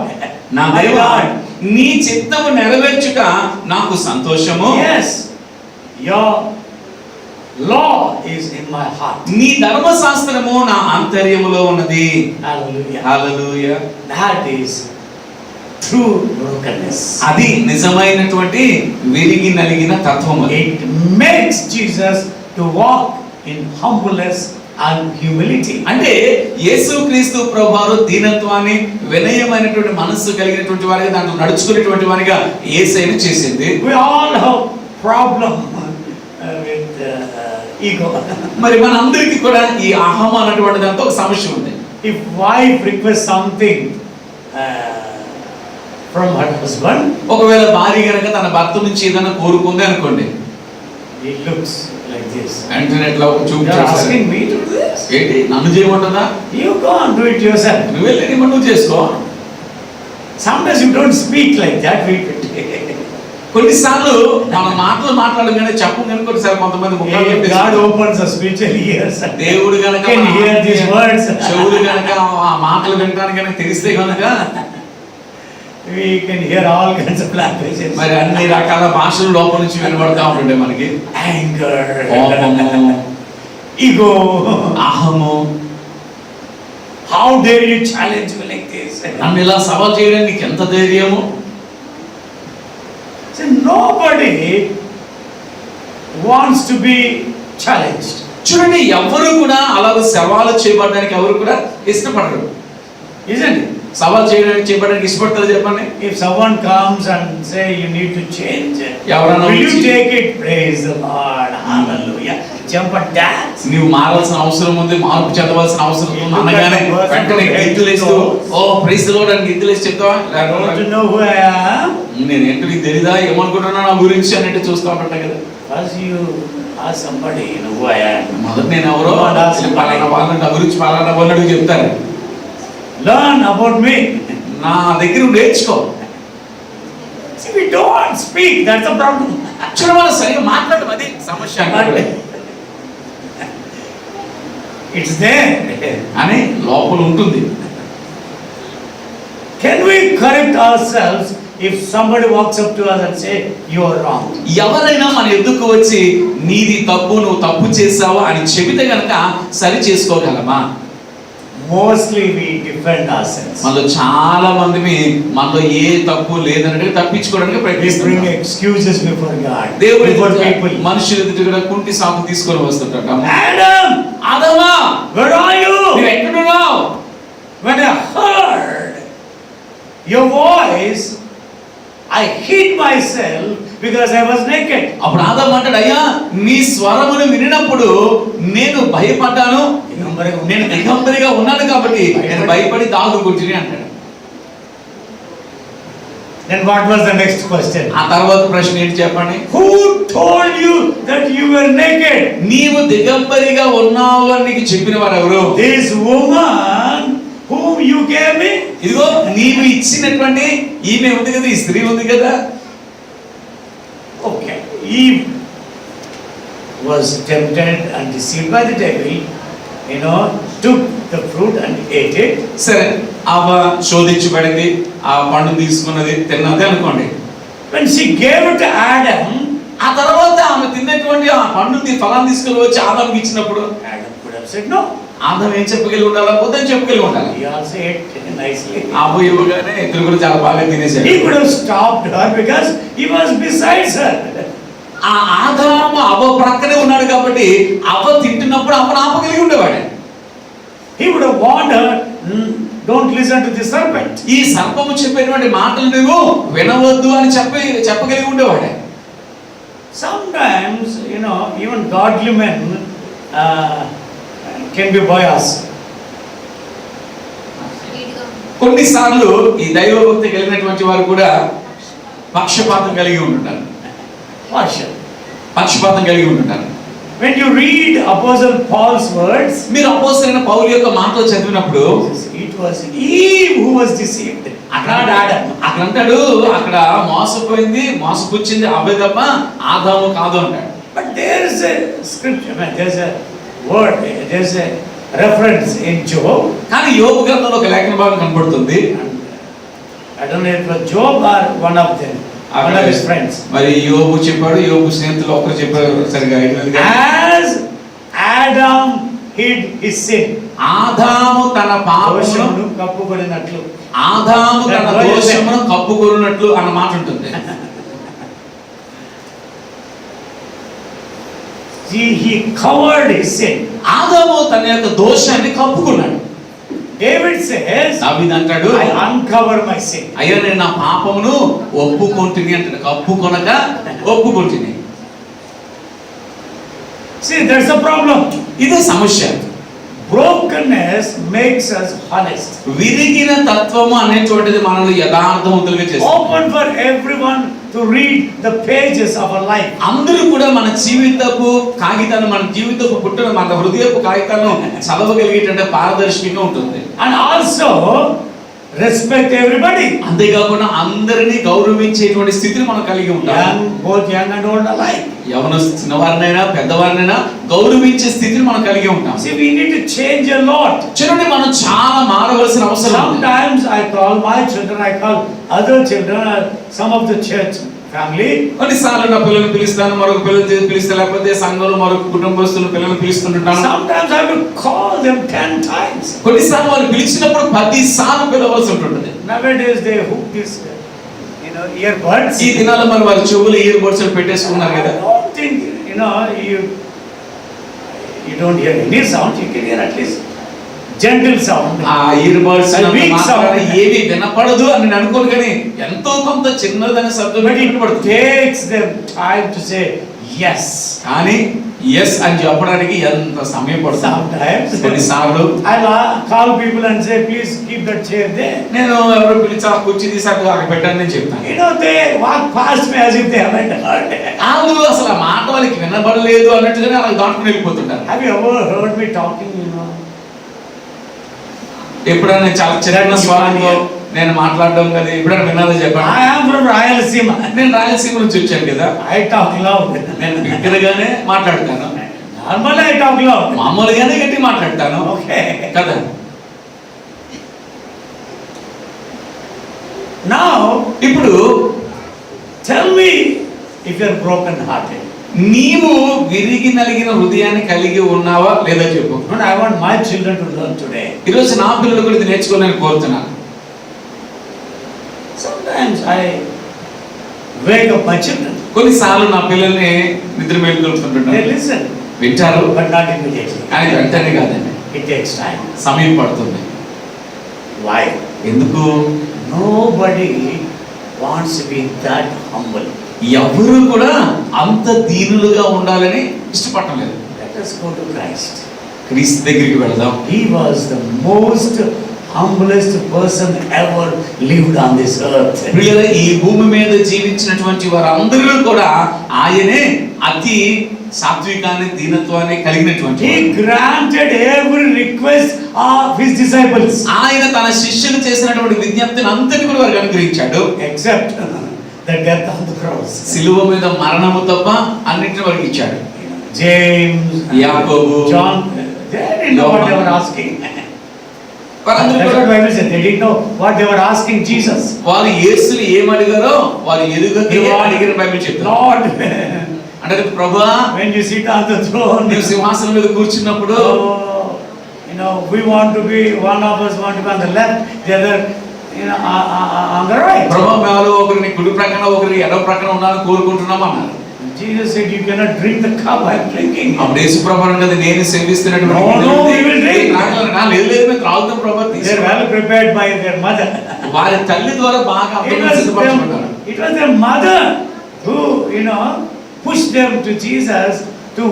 నా My దేవా, God. నీ చిత్తము నెరవేర్చుట నాకు సంతోషము. Yes, your law is in my heart. నీ ధర్మశాస్త్రము నా ఆంతర్యములో ఉన్నది. Hallelujah. Hallelujah. That is true brokenness. అది నిజమైనటువంటి విరిగి నలిగిన తత్వం. It makes Jesus to walk in humbleness and humility. అంటే యేసుక్రీస్తు ప్రభువారు దీనత్వాన్ని, వినయమైనటువంటి మనస్సు కలిగినటువంటి వారిగా, దాంట్లో నడుచుకునేటువంటి వారిగా యేసయ్యను చేసింది. We all have problem with ego. మరి మనందరికీ కూడా ఈ అహం అన్నటువంటి దాంతో ఒక సమస్య ఉంది. If wife requests something from her husband, ఒకవేళ భార్య గనక తన భర్త నుంచి ఏదైనా కోరుకుంది అనుకోండి, he looks like this. వెంటనే ఇట్లా ఒక చూపు You are చేస్తాడు. asking me to do this? ఏంటి నన్ను చేయమంటుందా? You go and do it yourself. నువ్వు వెళ్ళి నీ పని నువ్వు చేసుకో. Sometimes you don't speak like that. కొన్నిసార్లు మన మాటలు మాట్లాడగానే చెప్పగానే కొన్నిసార్లు కొంతమంది ముఖాలు If God చెప్పేస్తారు. opens the spiritual ears, దేవుడు గనక can hear these words. చెవులు గనక ఆ మాటలు వినడానికి గనక తెలిస్తే గనక We can hear all kinds of languages. మరి అన్ని రకాల భాషలు లోపల నుంచి వినబడతా ఉంటుండే మనకి. Anger, కోపము, ego. అహము. How dare you challenge me like this? నన్ను ఇలా సవాల్ చేయడానికి నీకు ఎంత ధైర్యము? See, nobody wants to be challenged. చూడండి, ఎవరు కూడా అలాగ సవాలు చేయబడడానికి ఎవరు కూడా ఇష్టపడరు. Isn't it? సవాల్ చేయబడడానికి ఇష్టపడతారు చెప్పండి. If someone comes and say you need to change, ఎవరైనా will you వచ్చి, take it? Praise the Lord. Hallelujah. Jump and dance. నీవు మారాల్సిన అవసరం ఉంది, మార్పు చెందవలసిన అవసరం ఉంది అనగానే వెంటనే గెంతులేస్తూ ఓ ప్రైజ్ ది లార్డ్ అని గెంతులేసి చెప్తావా? Don't you know who I am? నేను ఏంటో నీకు తెలీదా, ఏమనుకుంటున్నా నా గురించి అన్నట్టు చూస్తూ ఉంటా కదా. First you ask somebody, you know who I am. మొదట నేను ఎవరో పలానా వాళ్ళని నా గురించి పలానా వాళ్ళని చెప్తారు. Learn about me. నా దగ్గర నేర్చుకో. See, we don't speak. That's the problem. చూడమని సరిగా మాట్లాడడం అది సమస్య It's there. అని లోపల ఉంటుంది. Can we correct ourselves if somebody walks up to us and say you are wrong? ఎవరైనా మన ఎదుకు వచ్చి నీది తప్పు, నువ్వు తప్పు చేసావు అని చెబితే గనక సరి చేసుకోగలమా? Mostly we defend ourselves. మనలో చాలా మంది మనలో ఏ తప్పు లేదన్నట్టు తప్పించుకోవడానికి We ప్రయత్నిస్తాం. bring excuses before God, దేవుడి before people. మనుషుల ఎదుట కూడా కుంటి సాకు తీసుకొని వస్తుంటాం. Adam, ఆదమా, where are you? నువ్వు ఎక్కడున్నావు? When I heard your voice, I hid myself because I was naked. అప్పుడు ఆదాము అంటాడు, అయ్యా నీ స్వరమును వినినప్పుడు నేను భయపడ్డాను, నేను దిగంబరిగా ఉన్నాను కాబట్టి నేను భయపడి దాగుకుంటుని అంటాడు. Then what was the next question? ఆ తర్వాత ప్రశ్న ఏంటి చెప్పండి? Who told you that you were naked? నీవు దిగంబరిగా ఉన్నావు అని నీకు చెప్పిన వారు ఎవరు? This woman whom you gave me. ఇదిగో నీవు ఇచ్చినటువంటి ఈమె ఉంది కదా, ఈ స్త్రీ ఉంది కదా. Okay. Eve was tempted and deceived by the devil, took the fruit and ate it. సరే, అవ శోధించబడింది, ఆ పండు తీసుకున్నది, తిన్నది అనుకోండి. When she gave it to Adam, ఆ తర్వాత ఆమె తిన్నటువంటి ఆ పండుని ఫలాన్ని తీసుకొని వచ్చి ఆదాముకి ఇచ్చినప్పుడు Adam could have said no. Adam ఏం చెప్పగలిగి ఉండాలి? వద్దని చెప్పగలిగి ఉండాలి. He also ate nicely. ఆవు ఇవ్వగానే ఇద్దరు కూడా చాలా బాగా తినేసాడు. He could have stopped her because he was besides her. ఆ ఆదాము అవ్వ ప్రక్కనే ఉన్నాడు కాబట్టి అవ్వ తింటున్నప్పుడు అవ్వను ఆపగలిగి ఉండేవాడు. He would have warned her, don't listen to the serpent. ఈ సర్పము చెప్పేటువంటి మాటలు నువ్వు వినవద్దు అని చెప్పగలిగి ఉండేవాడే. Sometimes, even godly men can be biased. కొన్నిసార్లు ఈ దైవభక్తి కలిగినటువంటి వారు కూడా పక్షపాతం కలిగి ఉంటుంటారు. పక్షపాతం కలిగి ఉంటుంటారు. When you read Apostle Paul's words, మీరు అపోస్తలుడైన పౌలు యొక్క మాటలు చదివినప్పుడు it was Eve who was deceived, not Adam. అక్కడ అంటాడు, అక్కడ మోసపుచ్చింది అవ్వే తప్ప ఆదాము కాదు అంటాడు. But there is a scripture, there is a word, there is a reference in Job. కానీ యోబు గ్రంథంలో ఒక లేఖన భాగం కనబడుతుంది. I don't know if it was Job or one of them, one of his friends. మరి యోబు చెప్పాడు, యోబు స్నేహితులు ఒకరు చెప్పారు, సరిగా ఐదు. As Adam hid his sin, ఆదాము తన పాపమును కప్పుకొనినట్లు, ఆదాము తన దోషమును కప్పుకొనినట్లు అన్న మాట ఉంటుంది. he covered his sin. ఆదాము తన యొక్క దోషాన్ని కప్పుకున్నాడు. David says, దావీదు అంటాడు, I uncover my sin. అయ్యా నేను నా పాపమును ఒప్పుకొంటిని అంటాడు. కప్పుకొనక ఒప్పుకొంటిని. See, that's the problem. ఇదే సమస్య. Brokenness makes us honest. విరిగిన తత్వము అనేటువంటిది మనల్ని యథార్థవంతులుగా చేస్తుంది. Open for everyone to read the pages of our life. అందరూ కూడా మన జీవితపు కాగితాన్ని, మన జీవితపు పుట్టున, మన హృదయపు కాగితాలను చదవగలిగేటంటే పారదర్శకంగా ఉంటుంది. And also respect everybody. అంతేకాకుండా అందరినీ గౌరవించేటువంటి స్థితిని మనం కలిగి ఉంటాం. Both young and old alike. ఎవరు చిన్నవారినైనా పెద్దవారినైనా గౌరవించే స్థితిని మనం కలిగి ఉంటాం. See, we need to change a lot. చూడండి, మనం చాలా మారవలసిన అవసరం ఉంది. Sometimes I call my children, I call other children, some of the church family. కొన్నిసార్లు నా పిల్లల్ని పిలుస్తాను, మరొక పిల్లలు పిలిస్తే, లేకపోతే సంఘంలో మరొక కుటుంబస్తుల పిల్లల్ని పిలుస్తుంటాను. Sometimes I will call them 10 times. కొన్నిసార్లు వాళ్ళు పిలిచినప్పుడు 10 సార్లు పిలవలసి ఉంటుంది. Nowadays they hook this, earbuds. ఈ దినాల్లో మరి వారి చెవులు ఇయర్ బడ్స్ పెట్టేసుకున్నారు కదా. I don't think, you don't hear any sound, you can hear at least gentle sound. ఆ ఇయర్ బడ్స్ sound. ఏవి వినపడదు అని నేను అనుకోను, కానీ ఎంతో కొంత చిన్నదైన శబ్దం But it వినపడుతుంది. takes them time to say yes. కానీ ఎస్ అని చెప్పడానికి ఎంత సమయం పడుతుంది. Sometimes కొన్నిసార్లు I'll call people and say, please keep that chair there. నేను ఎవరు పిలిచి ఆ కుర్చీ తీసాక అక్కడ పెట్టాను నేను చెప్తాను. They walk past me as if they haven't heard. వాళ్ళు అసలు ఆ మాట వాళ్ళకి వినబడలేదు అన్నట్టుగానే అలా దాటుకుని వెళ్ళిపోతుంటారు. Have you ever heard me talking, ఎప్పుడైనా చాలా చిన్న స్వరంలో నేను మాట్లాడడం కదా ఎప్పుడైనా విన్నారో చెప్పండి. I am from Rayalaseema. నేను రాయలసీమ నుంచి వచ్చాను కదా. I talk loud. నేను బిగ్గరగానే మాట్లాడతాను. Normally I talk loud. మామూలుగానే గట్టి మాట్లాడతాను. Okay. కదా. Now, ఇప్పుడు tell me if you are broken hearted. నీవు విరిగి నలిగిన హృదయాన్ని కలిగి ఉన్నావా లేదా చెప్పు. I want my children to learn today. ఈరోజు నా పిల్లలు కూడా ఇది నేర్చుకోవాలని కోరుతున్నాను. Sometimes I wake up my children. కొన్నిసార్లు నా పిల్లల్ని నిద్ర మేలుకొల్పుతుంటాను. They listen. వింటారు, But not immediately. కానీ వెంటనే కాదండి, It takes time. సమయం పడుతుంది. Why? ఎందుకు? Nobody wants to be that humble. ఎవరు కూడా అంత దీనులుగా ఉండాలని ఇష్టపడటం లేదు. Let us go to Christ. క్రీస్తు దగ్గరికి వెళదాం. He was the most humblest person ever lived on this earth. ప్రియుల, ఈ భూమి మీద జీవించినటువంటి వారందరూ కూడా ఆయనే అతి సాత్వికాన్ని, దీనత్వాన్ని కలిగినటువంటి. He granted every request of his disciples. ఆయన తన శిష్యులు చేసినటువంటి విజ్ఞప్తిని అంతని కూడా వారికి అనుగ్రహించాడు. Except the death on the cross. సిలువ మీద మరణము తప్ప అన్నిటిని వారికి ఇచ్చాడు. James, యాకోబు, John, they didn't know what they were asking. వారందరూ That's కూడా what Bible said. They didn't know what they were asking Jesus. వారు యేసుని ఏం అడిగారో వారు ఎరుగకే అడిగిన బైబిల్ చెప్తుంది. Lord, అంటే ప్రభువా, when you sit on the throne, నీవు సింహాసనం మీద కూర్చున్నప్పుడు we want to be, one of us want to be on the left, the other on the right. ప్రభువా, మేము ఒకరిని కుడి ప్రక్కన ఒకరిని ఎడమ ప్రక్కన ఉండాలని కోరుకుంటున్నాం అన్నారు. Jesus said, you cannot drink the cup I am drinking. అప్పుడు యేసు ప్రభువు అన్నది, నేను సేవిస్తున్నటువంటి No, we will drink. లేదు లేదు మేము త్రాగుతాం ప్రభువా. They are well prepared by their mother. వారి తల్లి ద్వారా బాగా సిద్ధపరచుకుంటారు. It was their mother who, pushed them to Jesus to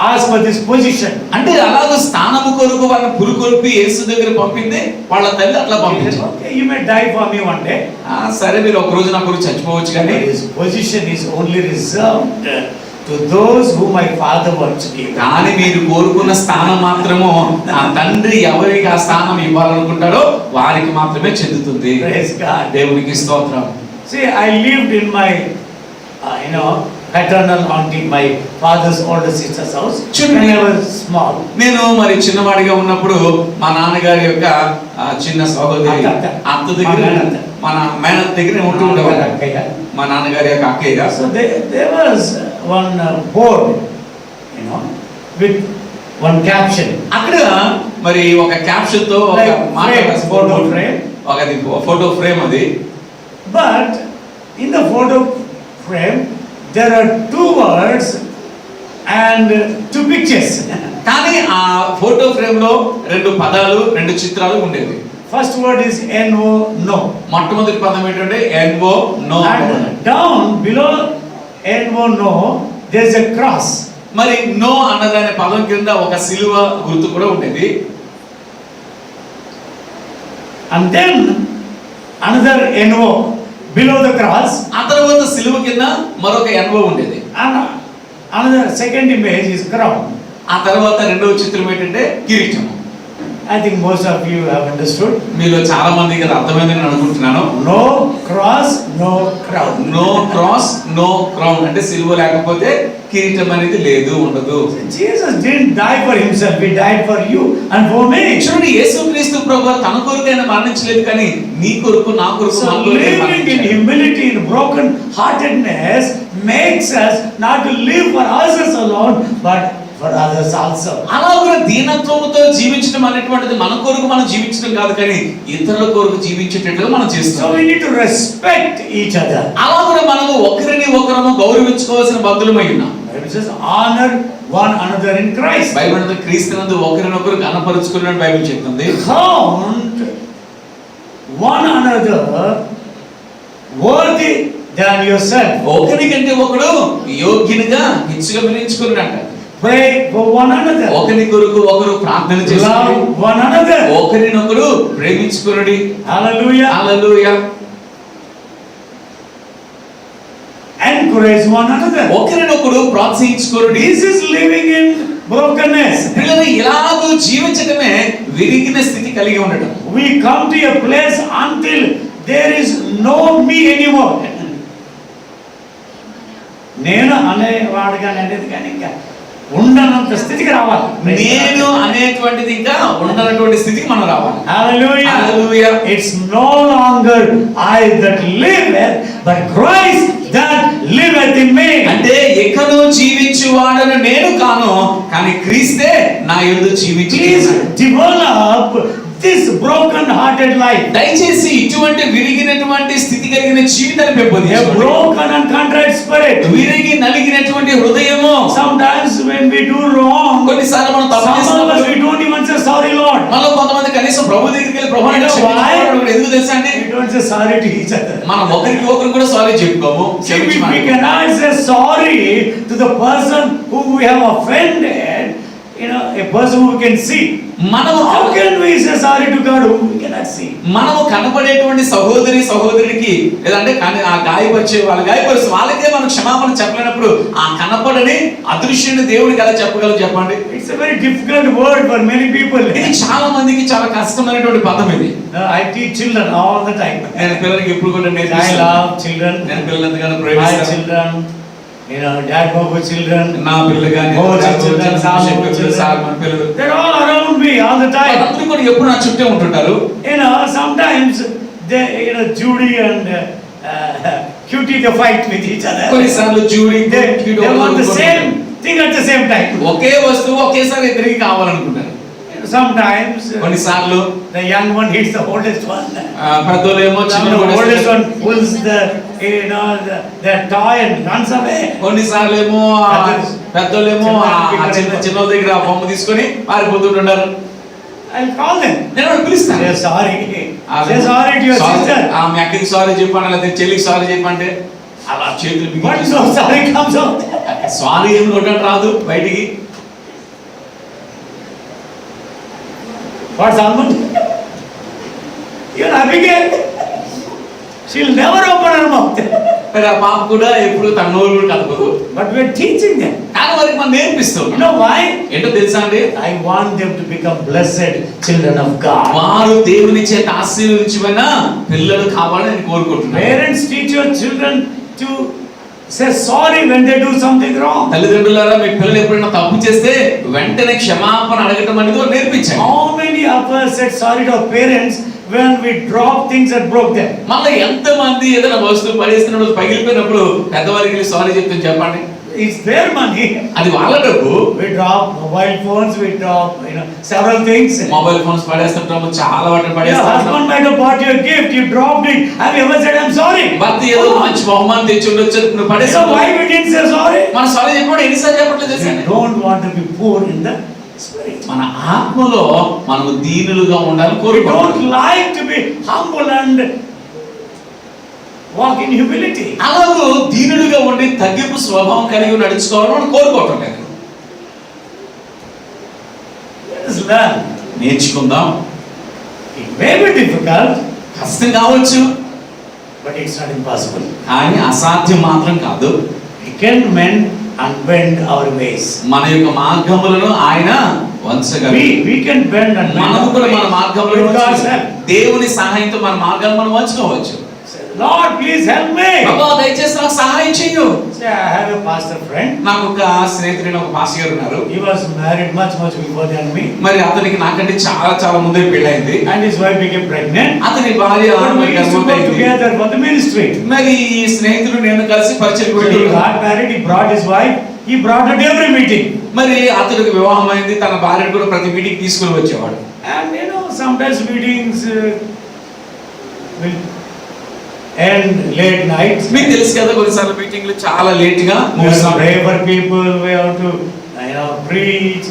ask for this position. అంటే అలాగ స్థానము కొరకు వాళ్ళని పురుకొల్పి యేసు దగ్గర పంపింది వాళ్ళ తల్లి. అట్లా పంపించారు. Okay, you may die for me one day. సరే మీరు ఒక రోజు నా గురించి చచ్చిపోవచ్చు, కానీ His position is only reserved to those whom my father wants to give. కానీ మీరు కోరుకున్న స్థానం మాత్రము ఆ తండ్రి ఎవరికి ఆ స్థానం ఇవ్వాలనుకుంటారో వారికి మాత్రమే చెందుతుంది. Praise God. దేవునికి స్తోత్రం. See, I lived in my paternal auntie, my father's older sister's house, when I was small. నేను మరి చిన్నవాడిగా ఉన్నప్పుడు మా నాన్నగారి యొక్క చిన్న సహోదరి అత్త దగ్గర మన మేనత్ దగ్గర ఉంటూ ఉండేవాడు. మా నాన్నగారి యొక్క అక్కయ్య. So there was one board, you know, with one caption. అక్కడ మరి ఒక క్యాప్షన్ తో ఒక మాట ఫోటో ఫ్రేమ్, ఒకది ఫోటో ఫ్రేమ్ అది. But in the photo frame there are two words and two pictures. కానీ ఆ ఫోటో ఫ్రేమ్ లో రెండు పదాలు రెండు చిత్రాలు ఉండేవి. First word is no, no. మొట్టమొదటి పదం ఏంటంటే no, no. And down below no, no, there is a cross. మరి నో అన్నదాని పదం కింద ఒక సిలువ గుర్తు కూడా ఉండేది. And then another no below the cross. ఆ తర్వాత సిలువ కింద మరొక ఎన్వో ఉండేది. And another second image is crown. ఆ తర్వాత రెండవ చిత్రం ఏంటంటే కిరీటం. I think most of you have understood. మీలో చాలా మందికి అది అర్థమైందని నేను అనుకుంటున్నాను. No cross, no crown. No cross, no crown అంటే సిలువ లేకపోతే కిరీటం అనేది లేదు, ఉండదు. Jesus didn't die for himself, he died for you and for me. చూడండి, యేసుక్రీస్తు ప్రభువు తన కొరకు ఆయన మరణించలేదు, కానీ నీ కొరకు నా కొరకు So మన కొరకు living in మరణించాడు. humility, in broken heartedness makes us not to live for ourselves alone but for others also. అలాగే దీనత్వముతో జీవించడం అనేటువంటిది మన కొరకు మనం జీవించడం కాదు, కానీ ఇతరుల కొరకు జీవించేటట్టుగా మనం So చేస్తాం. we need to respect each other. అలాగే మనము ఒకరిని ఒకరము గౌరవించుకోవాల్సిన బద్దులమై ఉన్నాం. Bible says honor one another in Christ. Bible అంతా క్రీస్తునందు ఒకరినొకరు కనపరుచుకున్నాడు బైబిల్ చెప్తుంది. Count one another worthy than yourself. ఒకరికంటే ఒకడు యోగ్యునిగా హెచ్చుగా పిలుచుకున్నాడు. Pray for one another. ఒకరి కొరకు ఒకరు ప్రార్థన చేస్తారు. Love one another. ఒకరినొకరు ప్రేమించుకునుడి. Hallelujah. హల్లెలూయా. Encourage one another. ఒకరినొకరు ప్రోత్సహించుకునుడి. This is living in brokenness. పిల్లలు ఇలాగూ జీవించడమే విరిగిన స్థితి కలిగి ఉండడం. We come to a place until there is no me anymore. నేను అనేవాడుగా అనేది కానీ ఇంకా ఉండనంత స్థితికి రావాలి. నేను అనేటువంటిది ఇంకా ఉండనటువంటి స్థితికి మనం రావాలి. Hallelujah. Hallelujah. It's no longer I that liveth, but Christ that liveth in me. అంటే ఎక్కడో జీవించువాడను నేను కాను, కానీ క్రీస్తే నా యందు Please జీవించుచున్నాడు. develop this broken hearted life. దయచేసి ఇటువంటి విరిగినటువంటి స్థితి కలిగిన జీవితాన్ని A పెంపొందించుకోండి. broken and contrite spirit. విరిగి నలిగినటువంటి హృదయము. Sometimes when we do wrong, కొన్నిసార్లు మనం తప్పు some of us చేసినప్పుడు we don't even say sorry Lord. మనలో కొంతమంది కనీసం ప్రభు దగ్గరికి వెళ్ళి ప్రభు అంటే క్షమించమని ఎందుకు తెలుసా అండి? We don't say sorry to each other. మనం ఒకరికి ఒకరు కూడా sorry చెప్పుకోము. See, we cannot say sorry to the person who we have offended, you know, a person who we can see. మనము How can we say sorry to God whom we cannot see? మనము కనపడేటువంటి సహోదరునికి లేదంటే ఆ గాయపరిచే గాయపరుస్తూ వాళ్ళకే మనం క్షమాపణ చెప్పలేనప్పుడు ఆ కనపడని అదృశ్యుని దేవుడికి ఎలా చెప్పగలరు చెప్పండి? It's a very difficult word for many people. ఇది చాలా మందికి చాలా కష్టమైనటువంటి పదం ఇది. I teach children all the time. నేను పిల్లలకి ఎప్పుడు కూడా I నేర్పిస్తాను. love children. నేను పిల్లలు ఎంతగానో My ప్రేమిస్తాను. children, you know, Dad Babu children. నా పిల్లలు కానీ సార్ మన పిల్లలు They're all around me all the time. వాళ్ళందరూ కూడా ఎప్పుడు నా చుట్టే ఉంటుంటారు. You know, sometimes they, you know, Judy and Cutie they fight with each other. కొన్నిసార్లు Judy They want the same thing at the same time. ఒకే వస్తువు ఒకేసారి ఇద్దరికి కావాలనుకుంటారు. Sometimes కొన్నిసార్లు the young one hits the oldest one. పెద్దోళ్ళేమో చిన్న The oldest one pulls the, you know, the toy and runs away. కొన్నిసార్లు ఏమో పెద్దోళ్ళేమో చిన్న దగ్గర ఆ బొమ్మ తీసుకొని పారిపోతుంటారు. I'll call them. నేను వాళ్ళని పిలుస్తాను. Say sorry. Say sorry to your sister. మీ అక్కకి సారీ చెప్పండి, లేదా చెల్లికి సారీ చెప్పంటే అలా చేతులు What no sorry comes out? Sorry ఏమి నోట రాదు బయటికి. What's Almond? You're Abigail. She'll never open her mouth. మరి ఆ పాప కూడా ఎప్పుడు తన నోరు కూడా కదపదు. But we're teaching them. కానీ వారికి మనం నేర్పిస్తాం. You know why? ఏంటో తెలుసా అండి? I want them to become blessed children of God. వారు దేవుని చేత ఆశీర్వదించబడిన పిల్లలు కావాలని నేను కోరుకుంటున్నాను. Parents teach your children to say sorry when they do something wrong. తల్లిదండ్రులారా మీ పిల్లలు ఎప్పుడైనా తప్పు చేస్తే వెంటనే క్షమాపణ అడగటం అనేది నేర్పించండి. How many of us said sorry to our parents when we dropped things and broke them? మళ్ళీ ఎంత మంది ఏదైనా వస్తువు పడేస్తున్నప్పుడు పగిలిపోయినప్పుడు పెద్దవారికి సారీ చెప్తాం చెప్పండి. It's their money. అది వాళ్ళ డబ్బు. We drop mobile phones, we drop several things. Mobile phones పడేస్తుంటాము, చాలా వాటిని Your పడేస్తాము. husband might have bought you a gift, you dropped it. Have you ever said I'm sorry? భర్త ఏదో మంచి బహుమానం తెచ్చి ఉండొచ్చు, నువ్వు So పడేసావు. why we didn't say sorry? మన సారీ చెప్పడం ఎన్నిసార్లు చెప్పట్లేదు We తెలుసా? don't want to be poor in the spirit. మన ఆత్మలో మనము దీనులుగా ఉండాలని We కోరుకుంటాం. don't like to be humble and walk in humility. అలాగూ దీనులుగా ఉండి తగ్గింపు స్వభావం కలిగి నడుచుకోవాలని మనం కోరుకోవటం లేదు. Let us learn. నేర్చుకుందాం. It may be difficult, కష్టం కావచ్చు, but it's not impossible. కానీ అసాధ్యం మాత్రం కాదు. We can mend and bend our ways. మన యొక్క మార్గములను ఆయన వంచగలడు. We can bend and mend మనము our కూడా ways మన మార్గములను with God's వంచగలం. help. దేవుని సహాయంతో మన మార్గాలను మనం వంచుకోవచ్చు. Say, Lord, please help me. ప్రభువా దయచేసి నాకు సహాయం చెయ్యు. Say, I have a pastor friend. నాకు ఒక స్నేహితుడైన ఒక పాస్టర్ గారు ఉన్నారు. He was married much before than me. మరి అతనికి నాకంటే చాలా ముందే పెళ్ళైంది. And his wife became pregnant. అతని భార్య But we used to go together for the ministry. మరి ఈ స్నేహితుడు నేను కలిసి పరిచయం So he పెట్టి got married, he brought his wife, he brought her to every meeting. మరి అతనికి వివాహం అయింది, తన భార్యను కూడా ప్రతి మీటింగ్ తీసుకుని వచ్చేవాడు. And sometimes meetings will end late nights. మీకు తెలుసు కదా కొన్నిసార్లు మీటింగ్లు చాలా లేట్ గా We have to pray for people, we have to preach,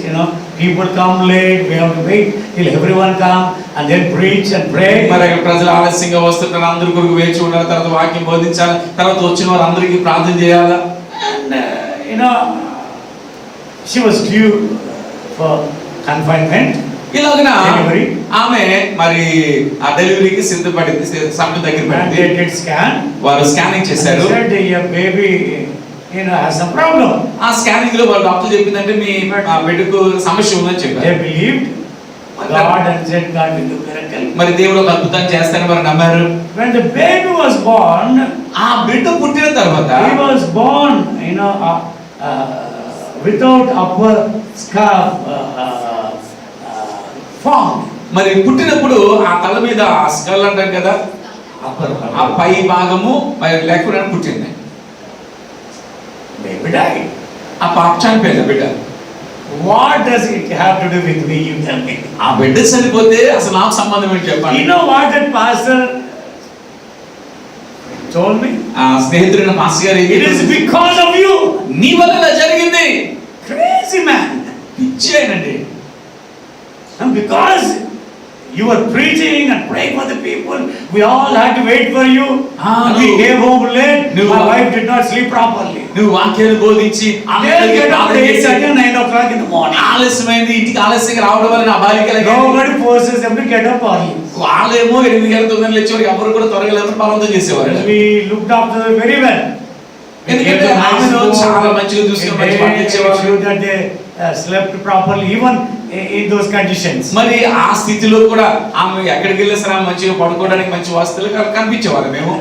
people come late, we have to wait till everyone come and then preach and pray. మరి ప్రజలు ఆలస్యంగా వస్తుంటారు, అందరి కొరకు వేచి ఉండాలి, తర్వాత వాక్యం బోధించాలి, తర్వాత వచ్చిన వారు అందరికీ ప్రార్థన చేయాలా. And she was due for confinement. ఇలాగన Delivery. ఆమె మరి ఆ డెలివరీకి సిద్ధపడింది, సమయం దగ్గర And పడింది. they did scan. వారు స్కానింగ్ చేశారు. Said your baby has some problem. ఆ స్కానింగ్ లో వాళ్ళు డాక్టర్ చెప్పిందంటే మీ బిడ్డకు సమస్య ఉందని They చెప్పారు. believed God and said God will do miracle. మరి దేవుడు ఒక అద్భుతం చేస్తారని వారు నమ్మారు. When the baby was born, ఆ బిడ్డ పుట్టిన తర్వాత he was born without upper scarf form. మరి పుట్టినప్పుడు ఆ తల మీద స్కల్ అంటాం కదా, ఆ పై భాగము మరి లేకుండా పుట్టింది. Baby died. ఆ పాప చనిపోయింది బిడ్డ. What does it have to do with me? You tell me. ఆ బిడ్డ చనిపోతే అసలు నాకు సంబంధం ఏంటి చెప్పండి. You know what that pastor told me? ఆ స్నేహితుడైన పాస్టర్ గారు It is because of you. నీ వల్ల ఇలా జరిగింది. Crazy man. పిచ్చేనండి. And because you were preaching and praying for the people, we all had to wait for you. And we came home late. My wife did not sleep properly. నువ్వు వాక్యాన్ని బోధించి They'll get up at 8:30 and 9 o'clock in the morning. ఆలస్యమైంది, ఇంటికి ఆలస్యంగా రావడం వల్ల నా బాలికలకి Nobody forces them to get up early. వాళ్ళేమో 8 గంటల 9 గంటలు వచ్చేవారు, ఎవరు కూడా త్వరగా లేదని బలవంతం చేసేవారు. We looked after them very well. ఎందుకంటే ఆమెను చాలా మంచిగా చూసుకుని మంచి మాట ఇచ్చేవారు. That they slept properly even in those conditions. మరి ఆ స్థితిలో కూడా ఆమె ఎక్కడికి వెళ్ళినా సరే మంచిగా పడుకోవడానికి మంచి వస్తువులు కనిపించేవారు మేము.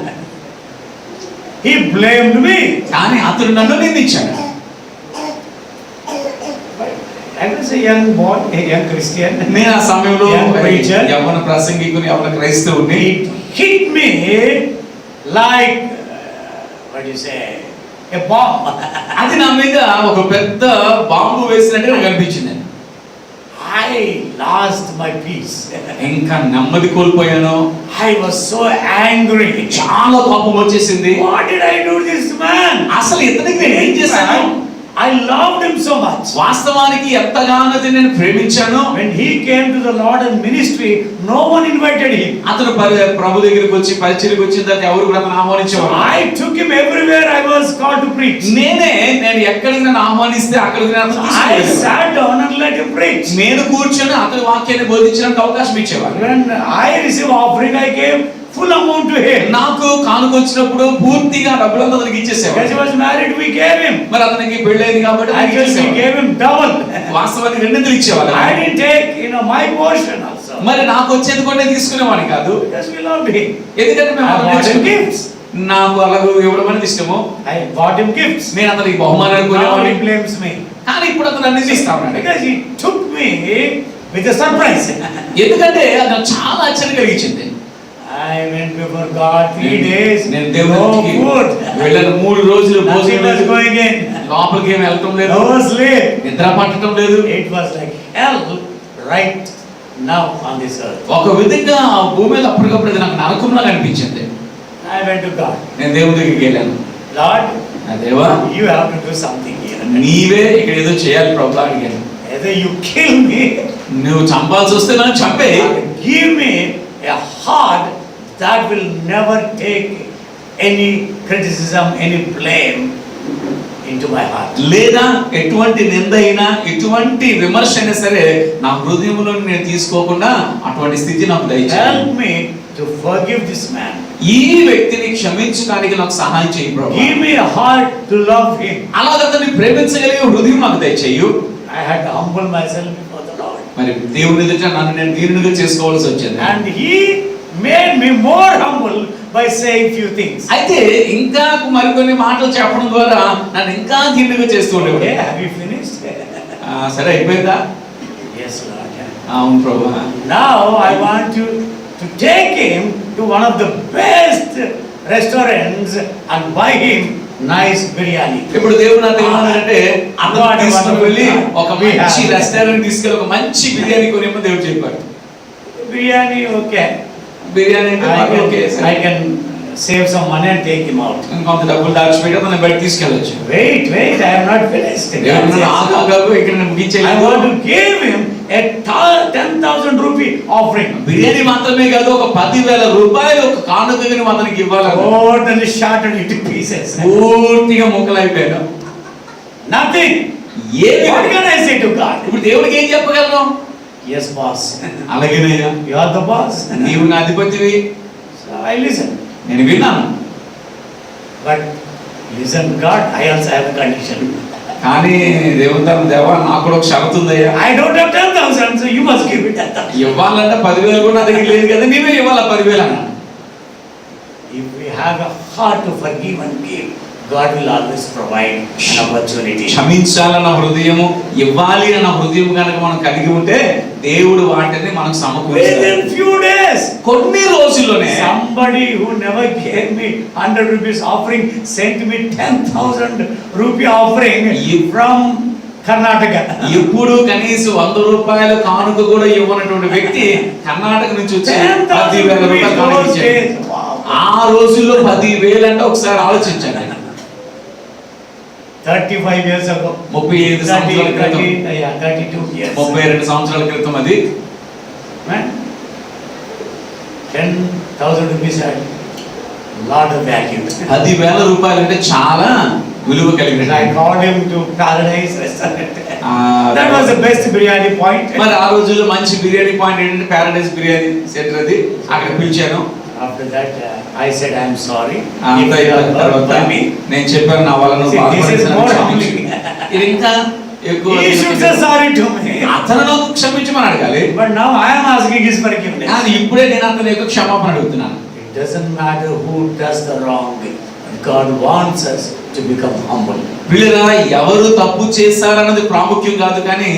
He blamed me. కానీ అతను నన్ను నిందించాడు. I was a young boy, a young Christian. నేను ఆ సమయంలో Young preacher. యవ్వన ప్రసంగికుని, యవ్వన క్రైస్తవుని. It hit me like what do you say, a bomb. అది నా మీద ఒక పెద్ద బాంబు వేసినట్టుగా నాకు అనిపించింది. I lost my peace. ఇంకా నెమ్మది కోల్పోయాను. I was so angry. చాలా కోపం వచ్చేసింది. What did I do to this man? అసలు ఇతనికి నేను ఏం చేశాను? I loved him so much. వాస్తవానికి ఎంతగానో నేను ప్రేమించాను. When he came to the Lord and ministry, no one invited him. అతను ప్రభు దగ్గరికి వచ్చి పరిచర్యకు వచ్చిన తర్వాత ఎవరు కూడా అతను ఆహ్వానించేవారు. I took him everywhere I was called to preach. నేను ఎక్కడికి నన్ను ఆహ్వానిస్తే అక్కడికి నన్ను I sat down and let him preach. నేను కూర్చొని అతని వాక్యాన్ని బోధించడానికి అవకాశం ఇచ్చేవారు. When I received offering, I gave full amount to him. నాకు కానుక వచ్చినప్పుడు పూర్తిగా డబ్బులంతా అతనికి ఇచ్చేసేవారు. As he was married, we gave him. మరి అతనికి పెళ్ళైంది కాబట్టి Actually, we gave him double. వాస్తవానికి రెండింతలు ఇచ్చేవారు. I didn't take my portion also. మరి నాకు వచ్చేది కూడా తీసుకునేవాడిని కాదు. Because we loved him. ఎందుకంటే I bought him మేము gifts. నాకు అలాగ ఇవ్వడం అనేది ఇష్టము. I bought him gifts. నేను అతనికి బహుమానాలు Now కొనేవాడిని. he blames me. కానీ ఇప్పుడు అతను అన్ని ఇస్తా ఉన్నాడు. Because he took me with a surprise. ఎందుకంటే అది చాలా ఆశ్చర్యం కలిగించింది. I went before God 3 days. నేను No దేవునికి food. వెళ్ళాను 3 రోజులు Nothing భోజనం was లేదు. going in. లోపలికి ఏమి వెళ్ళటం లేదు. No sleep. నిద్ర పట్టడం లేదు. It was like hell right now on this earth. ఒక విధంగా ఆ భూమి మీద అప్పటికప్పుడు అది నాకు నరకంలా అనిపించింది. I went to God. నేను దేవుని దగ్గరికి వెళ్ళాను. Lord, నా దేవా, you have to do something here. నీవే ఇక్కడ ఏదో చేయాలి ప్రభు అడిగాను. Either you kill me నువ్వు చంపాల్సి వస్తే నన్ను చంపే, or give me a heart that will never take any criticism, any blame into my heart. లేదా ఎటువంటి నింద అయినా ఎటువంటి విమర్శ అయినా సరే నా హృదయంలో నేను తీసుకోకుండా అటువంటి స్థితి నాకు దయచేయి. Help me to forgive this man. ఈ వ్యక్తిని క్షమించడానికి నాకు సహాయం చేయి ప్రభు. Give me a heart to love him. అలాగ అతన్ని ప్రేమించగలిగే హృదయం నాకు దయచేయు. I had to humble myself before the Lord. మరి దేవుని ఎదుట నన్ను నేను దీనునిగా చేసుకోవాల్సి వచ్చింది. And he made me more humble by saying few things. అయితే ఇంకా మరికొన్ని మాటలు చెప్పడం ద్వారా నన్ను ఇంకా దీనునిగా చేస్తూ Okay, ఉండేవాడు. have you finished? సరే అయిపోయిందా? Yes, Lord. అవును ప్రభు. Now I want you to take him to one of the best restaurants and buy him nice biryani. ఇప్పుడు దేవుడు నాతో ఏమన్నాడంటే అతను తీసుకుని వెళ్ళి ఒక మంచి రెస్టారెంట్ తీసుకెళ్ళి ఒక మంచి బిర్యానీ కొనిమ్మని దేవుడు చెప్పాడు. Biryani, okay. బిర్యానీ అంటే మాకు okay, I can save some money and take him out. ఇంకొంత డబ్బులు దాచిపెట్టి మనం బయట తీసుకెళ్ళొచ్చు. Wait, I am not finished. దేవుడు నన్ను ఆగాగాకు ఇక్కడ I ముగించలేదు. want to give him a 10,000 rupee offering. Biryani మాత్రమే కాదు, ఒక 10,000 రూపాయలు ఒక కానుకని అతనికి ఇవ్వాలి. Totally shattered into pieces. పూర్తిగా ముక్కలైపోయాను. Nothing. ఏమి What can I say to God? ఇప్పుడు దేవుడికి ఏం చెప్పగలను? Yes, boss. అలాగేనయ్యా, You are the boss. నీవు నా అధిపతివి. So I listen. నేను విన్నాను. But listen, God, I also have a condition. కానీ దేవుని తన దేవా నాకు కూడా ఒక షరతు ఉందయ్యా. I don't have 10,000, so you must give it 10,000. ఇవ్వాలంటే 10,000 కూడా నా దగ్గర లేదు కదా, నీవే ఇవ్వాలా 10,000 అన్న. If we have a heart to forgive and give, God will always provide an opportunity. క్షమించాలన్న హృదయము, ఇవ్వాలి అన్న హృదయం కనుక మనం కలిగి ఉంటే దేవుడు వాటిని మనకు సమకూరుస్తాడు. Within few days, కొన్ని రోజుల్లోనే somebody who never gave me 100 rupees offering sent me 10,000 rupee offering from Karnataka. ఎప్పుడు కనీసం 100 రూపాయల కానుక కూడా ఇవ్వనటువంటి వ్యక్తి కర్ణాటక నుంచి వచ్చి 10,000 రూపాయలు కానుక ఇచ్చాడు. ఆ రోజుల్లో 10,000 అంటే ఒకసారి ఆలోచించండి. 35 years ago. 35 సంవత్సరాల క్రితం. 32 years. 32 సంవత్సరాల క్రితం అది. Man, 10,000 rupees had lot of value. 10,000 రూపాయలు అంటే చాలా విలువ కలిగిన. I called him to Paradise Restaurant. That was the best biryani point. మరి ఆ రోజుల్లో మంచి బిర్యానీ పాయింట్ ఏంటంటే ప్యారడైస్ బిర్యానీ సెంటర్ అది, అక్కడ పిలిచాను. After that, I said, I am sorry. అంతా అయిపోయిన తర్వాత నేను చెప్పాను నా వల్ల నువ్వు బాధపడేసాను. ఇది ఇంకా ఎక్కువ. He should say sorry to me. అతను నాకు క్షమించమని అడగాలి. But now I am asking his forgiveness. కానీ ఇప్పుడే నేను అతని యొక్క క్షమాపణ అడుగుతున్నాను. It doesn't matter who does the wrong. God wants us to become humble. పిల్లరా, ఎవరు తప్పు చేశారన్నది ప్రాముఖ్యం కాదు, కానీ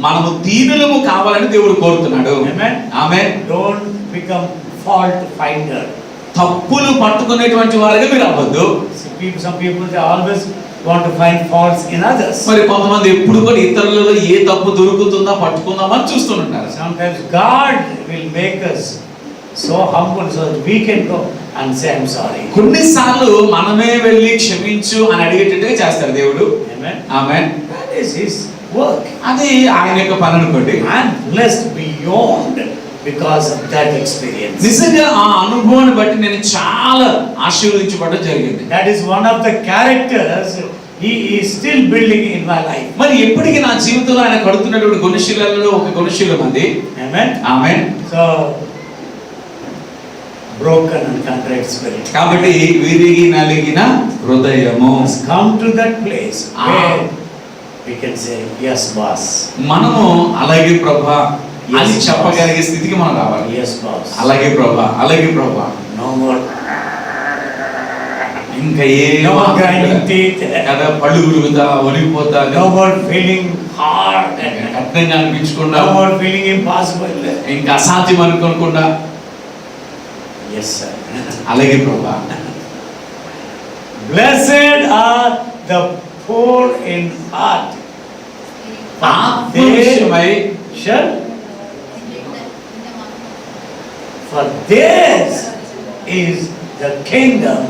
మనము దీనులము కావాలని దేవుడు కోరుతున్నాడు. Amen. Amen. Don't become fault finder. తప్పులు పట్టుకునేటువంటి వారిగా మీరు అవ్వద్దు. Some people they always want to find faults in others. మరి కొంతమంది ఎప్పుడు కూడా ఇతరులలో ఏ తప్పు దొరుకుతుందా పట్టుకుందామని చూస్తుంటారు. Sometimes God will make us so humble so that we can go and say I'm sorry. కొన్నిసార్లు మనమే వెళ్ళి క్షమించు అని అడిగేటట్టుగా చేస్తాడు దేవుడు. Amen. Amen. That is His work. అది ఆయన యొక్క పని అనుకోండి. And blessed beyond because of that experience. నిజంగా ఆ అనుభవాన్ని బట్టి నేను చాలా ఆశీర్వదించబడడం జరిగింది. That is one of the characters He is still building in my life. మరి ఎప్పటికీ నా జీవితంలో ఆయన కడుతున్నటువంటి గుణశీలాలలో ఒక గుణశీలం అది. Amen. Amen. So broken and contrite spirit. కాబట్టి విరిగి నలిగిన హృదయము. Come to that place where we can say yes boss. మనము అలాగే ప్రభా అని చెప్పగలిగే స్థితికి మనం రావాలి. Yes boss. అలాగే ప్రభా, అలాగే ప్రభా. No more. ఇంకా ఏ No more grinding teeth. కదా పళ్ళు గురుగుతా ఒలిగిపోతా No more feeling hard. కఠినంగా అనిపించకుండా No more feeling impossible. ఇంకా అసాధ్యం అనుకోకుండా. Yes, sir. అలాగే ప్రభా. Blessed are the poor in heart. ఆత్మ విషయమై Shall for theirs is the kingdom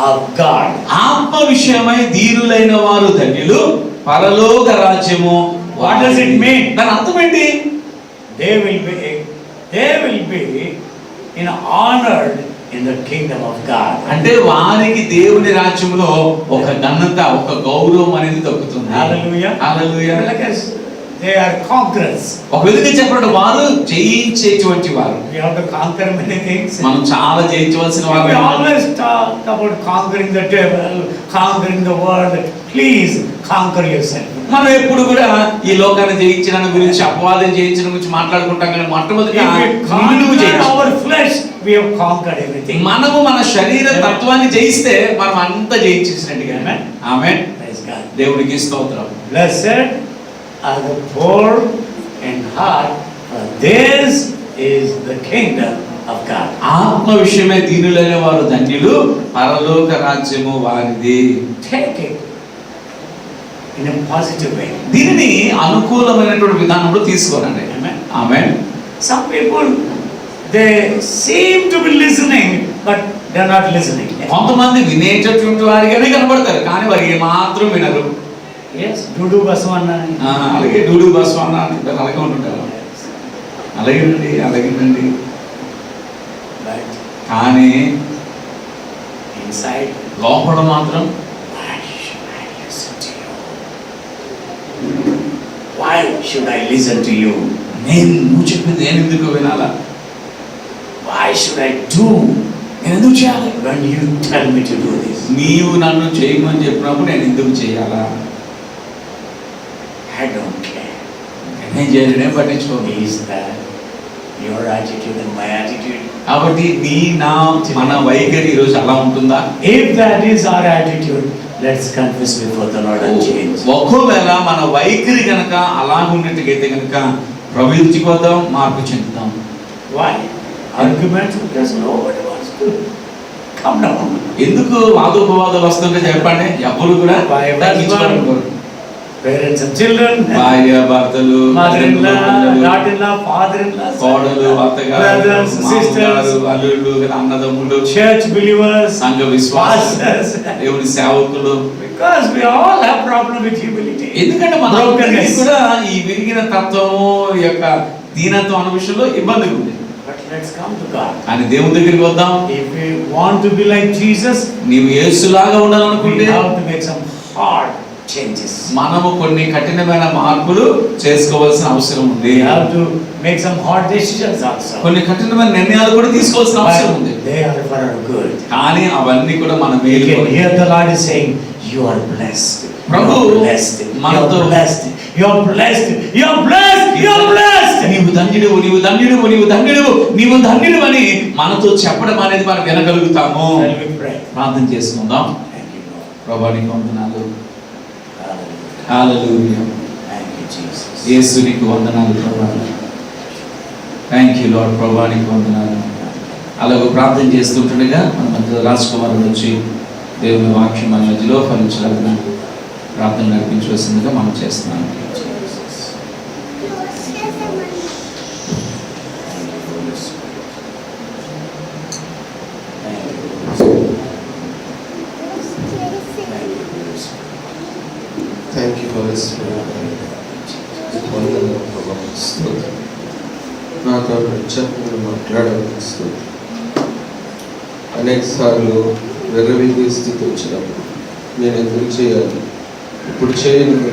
of God. ఆత్మ విషయమై దీనులైన వారు ధన్యులు, పరలోక రాజ్యము. What does it mean? దాని అర్థం ఏంటి? They will be honored in the kingdom of God. అంటే వారికి దేవుని రాజ్యంలో ఒక ఘనత, ఒక గౌరవం అనేది దక్కుతుంది. Hallelujah. Hallelujah. Because they are conquerors. ఒక విధంగా చెప్పండి, వారు జయించేటువంటి వారు. We have to conquer many things. మనం చాలా జయించవలసిన We వారు. always talk about conquering the devil, conquering the world. Please conquer yourself. మనం ఎప్పుడు కూడా ఈ లోకాన్ని జయించడం గురించి, అపవాదం జయించడం గురించి మాట్లాడుకుంటాం, కానీ మొట్టమొదటి If we conquer our flesh, we have conquered everything. మనము మన శరీర తత్వాన్ని జయిస్తే మనం అంతా జయించేసినట్టుగా. ఆమేన్. Praise God. దేవునికి స్తోత్రం. Blessed are the poor in heart, for theirs is the kingdom of God. ఆత్మ విషయమే దీనులైన వారు ధన్యులు, పరలోక రాజ్యము వారిది. Take it in a positive way. దీనిని అనుకూలమైనటువంటి విధానంలో తీసుకోరండి. Amen. Amen. Some people, they seem to be listening, but they are not listening. కొంతమంది వినేటటువంటి వారిగానే కనబడతారు, కానీ వారు ఏమాత్రం వినరు. Yes, Dudu Baswana. అలాగే డూడు బస్వాన అలాగే ఉంటుంటారు. అలాగేనండి, అలాగేనండి. But కానీ inside, లోపల మాత్రం why should I listen to you? Why should I listen to you? నువ్వు చెప్పింది నేను ఎందుకు వినాలా? Why should I do నేను ఎందుకు చేయాలి? when you tell me to do this? నీవు నన్ను చేయమని చెప్పినప్పుడు నేను ఎందుకు చేయాలా? I don't care. నేను చేయలేనే పట్టించుకోను. Is that your attitude and my attitude? కాబట్టి మన వైఖరి ఈరోజు అలా ఉంటుందా? If that is our attitude, let's confess before the Lord and change. ఒకవేళ మన వైఖరి కనుక అలా ఉన్నట్టుగైతే కనుక ప్రవృత్తికి వద్దాం, మార్పు చెందుతాం. Why? Arguments? Because nobody wants to come down. ఎందుకు వాదోపవాదాలు వస్తుంటే చెప్పండి, ఎవరు కూడా తగ్గించుకోరు. Parents and children, భార్య భర్తలు, mother-in-law, daughter-in-law, father-in-law, కోడలు, అత్తగారు, brothers, sisters, అల్లుళ్ళు, అన్నదమ్ములు, church believers, సంఘ విశ్వాసులు, pastors. దేవుని సేవకులు. Because we all have problem with humility. ఎందుకంటే మన Brokenness. కూడా ఈ విరిగిన తత్వము, ఈ యొక్క దీనత్వం అనే విషయంలో ఇబ్బంది ఉంది. But let's come to God. కానీ దేవుని దగ్గరికి వద్దాం. If we want to be like Jesus, నీవు యేసులాగా we ఉండాలనుకుంటే have to make some hard changes. మనము కొన్ని కఠినమైన మార్పులు చేసుకోవాల్సిన అవసరం ఉంది. We have to make some hard decisions also. కొన్ని కఠినమైన నిర్ణయాలు కూడా తీసుకోవాల్సిన అవసరం ఉంది. But they are for our good. కానీ అవన్నీ కూడా మన You మేలు. can hear the Lord is saying, you are blessed. Prabhu You are blessed. You are మనతో blessed. You are blessed. You are blessed. You are blessed. నీవు ధన్యుడు, నీవు ధన్యుడు, నీవు ధన్యుడు, నీవు ధన్యుడు అని మనతో చెప్పడం అనేది మనం వినగలుగుతాము. Shall we pray? ప్రార్థన చేసుకుందాం. Thank you, Lord. ప్రభువా నీకు వందనాలు. Hallelujah. Hallelujah. Thank you, Jesus. యేసు నీకు వందనాలు ప్రభువా. Thank you lord. ప్రభువా నీకు వందనాలు. అలాగే ప్రార్థన చేస్తుంటుండగా మన మధ్య రాజ్ కుమార్ వచ్చి దేవుని వాక్యం మన మధ్యలో ఫలించాలని ప్రార్థన నడిపించవలసిందిగా మనం చేస్తున్నాం. Jesus. Thank you, Holy Spirit. Thank you, Holy Spirit. Thank you, Holy Spirit. Thank you, Holy Spirit. వందనాలు ప్రభా. స్తోత్రం. నాతో చెప్పిన మాట్లాడడానికి స్తోత్రం. అనేక సార్లు వెర్రవీగే స్థితి వచ్చినప్పుడు నేను ఎందుకు చేయాలి, ఇప్పుడు చేయను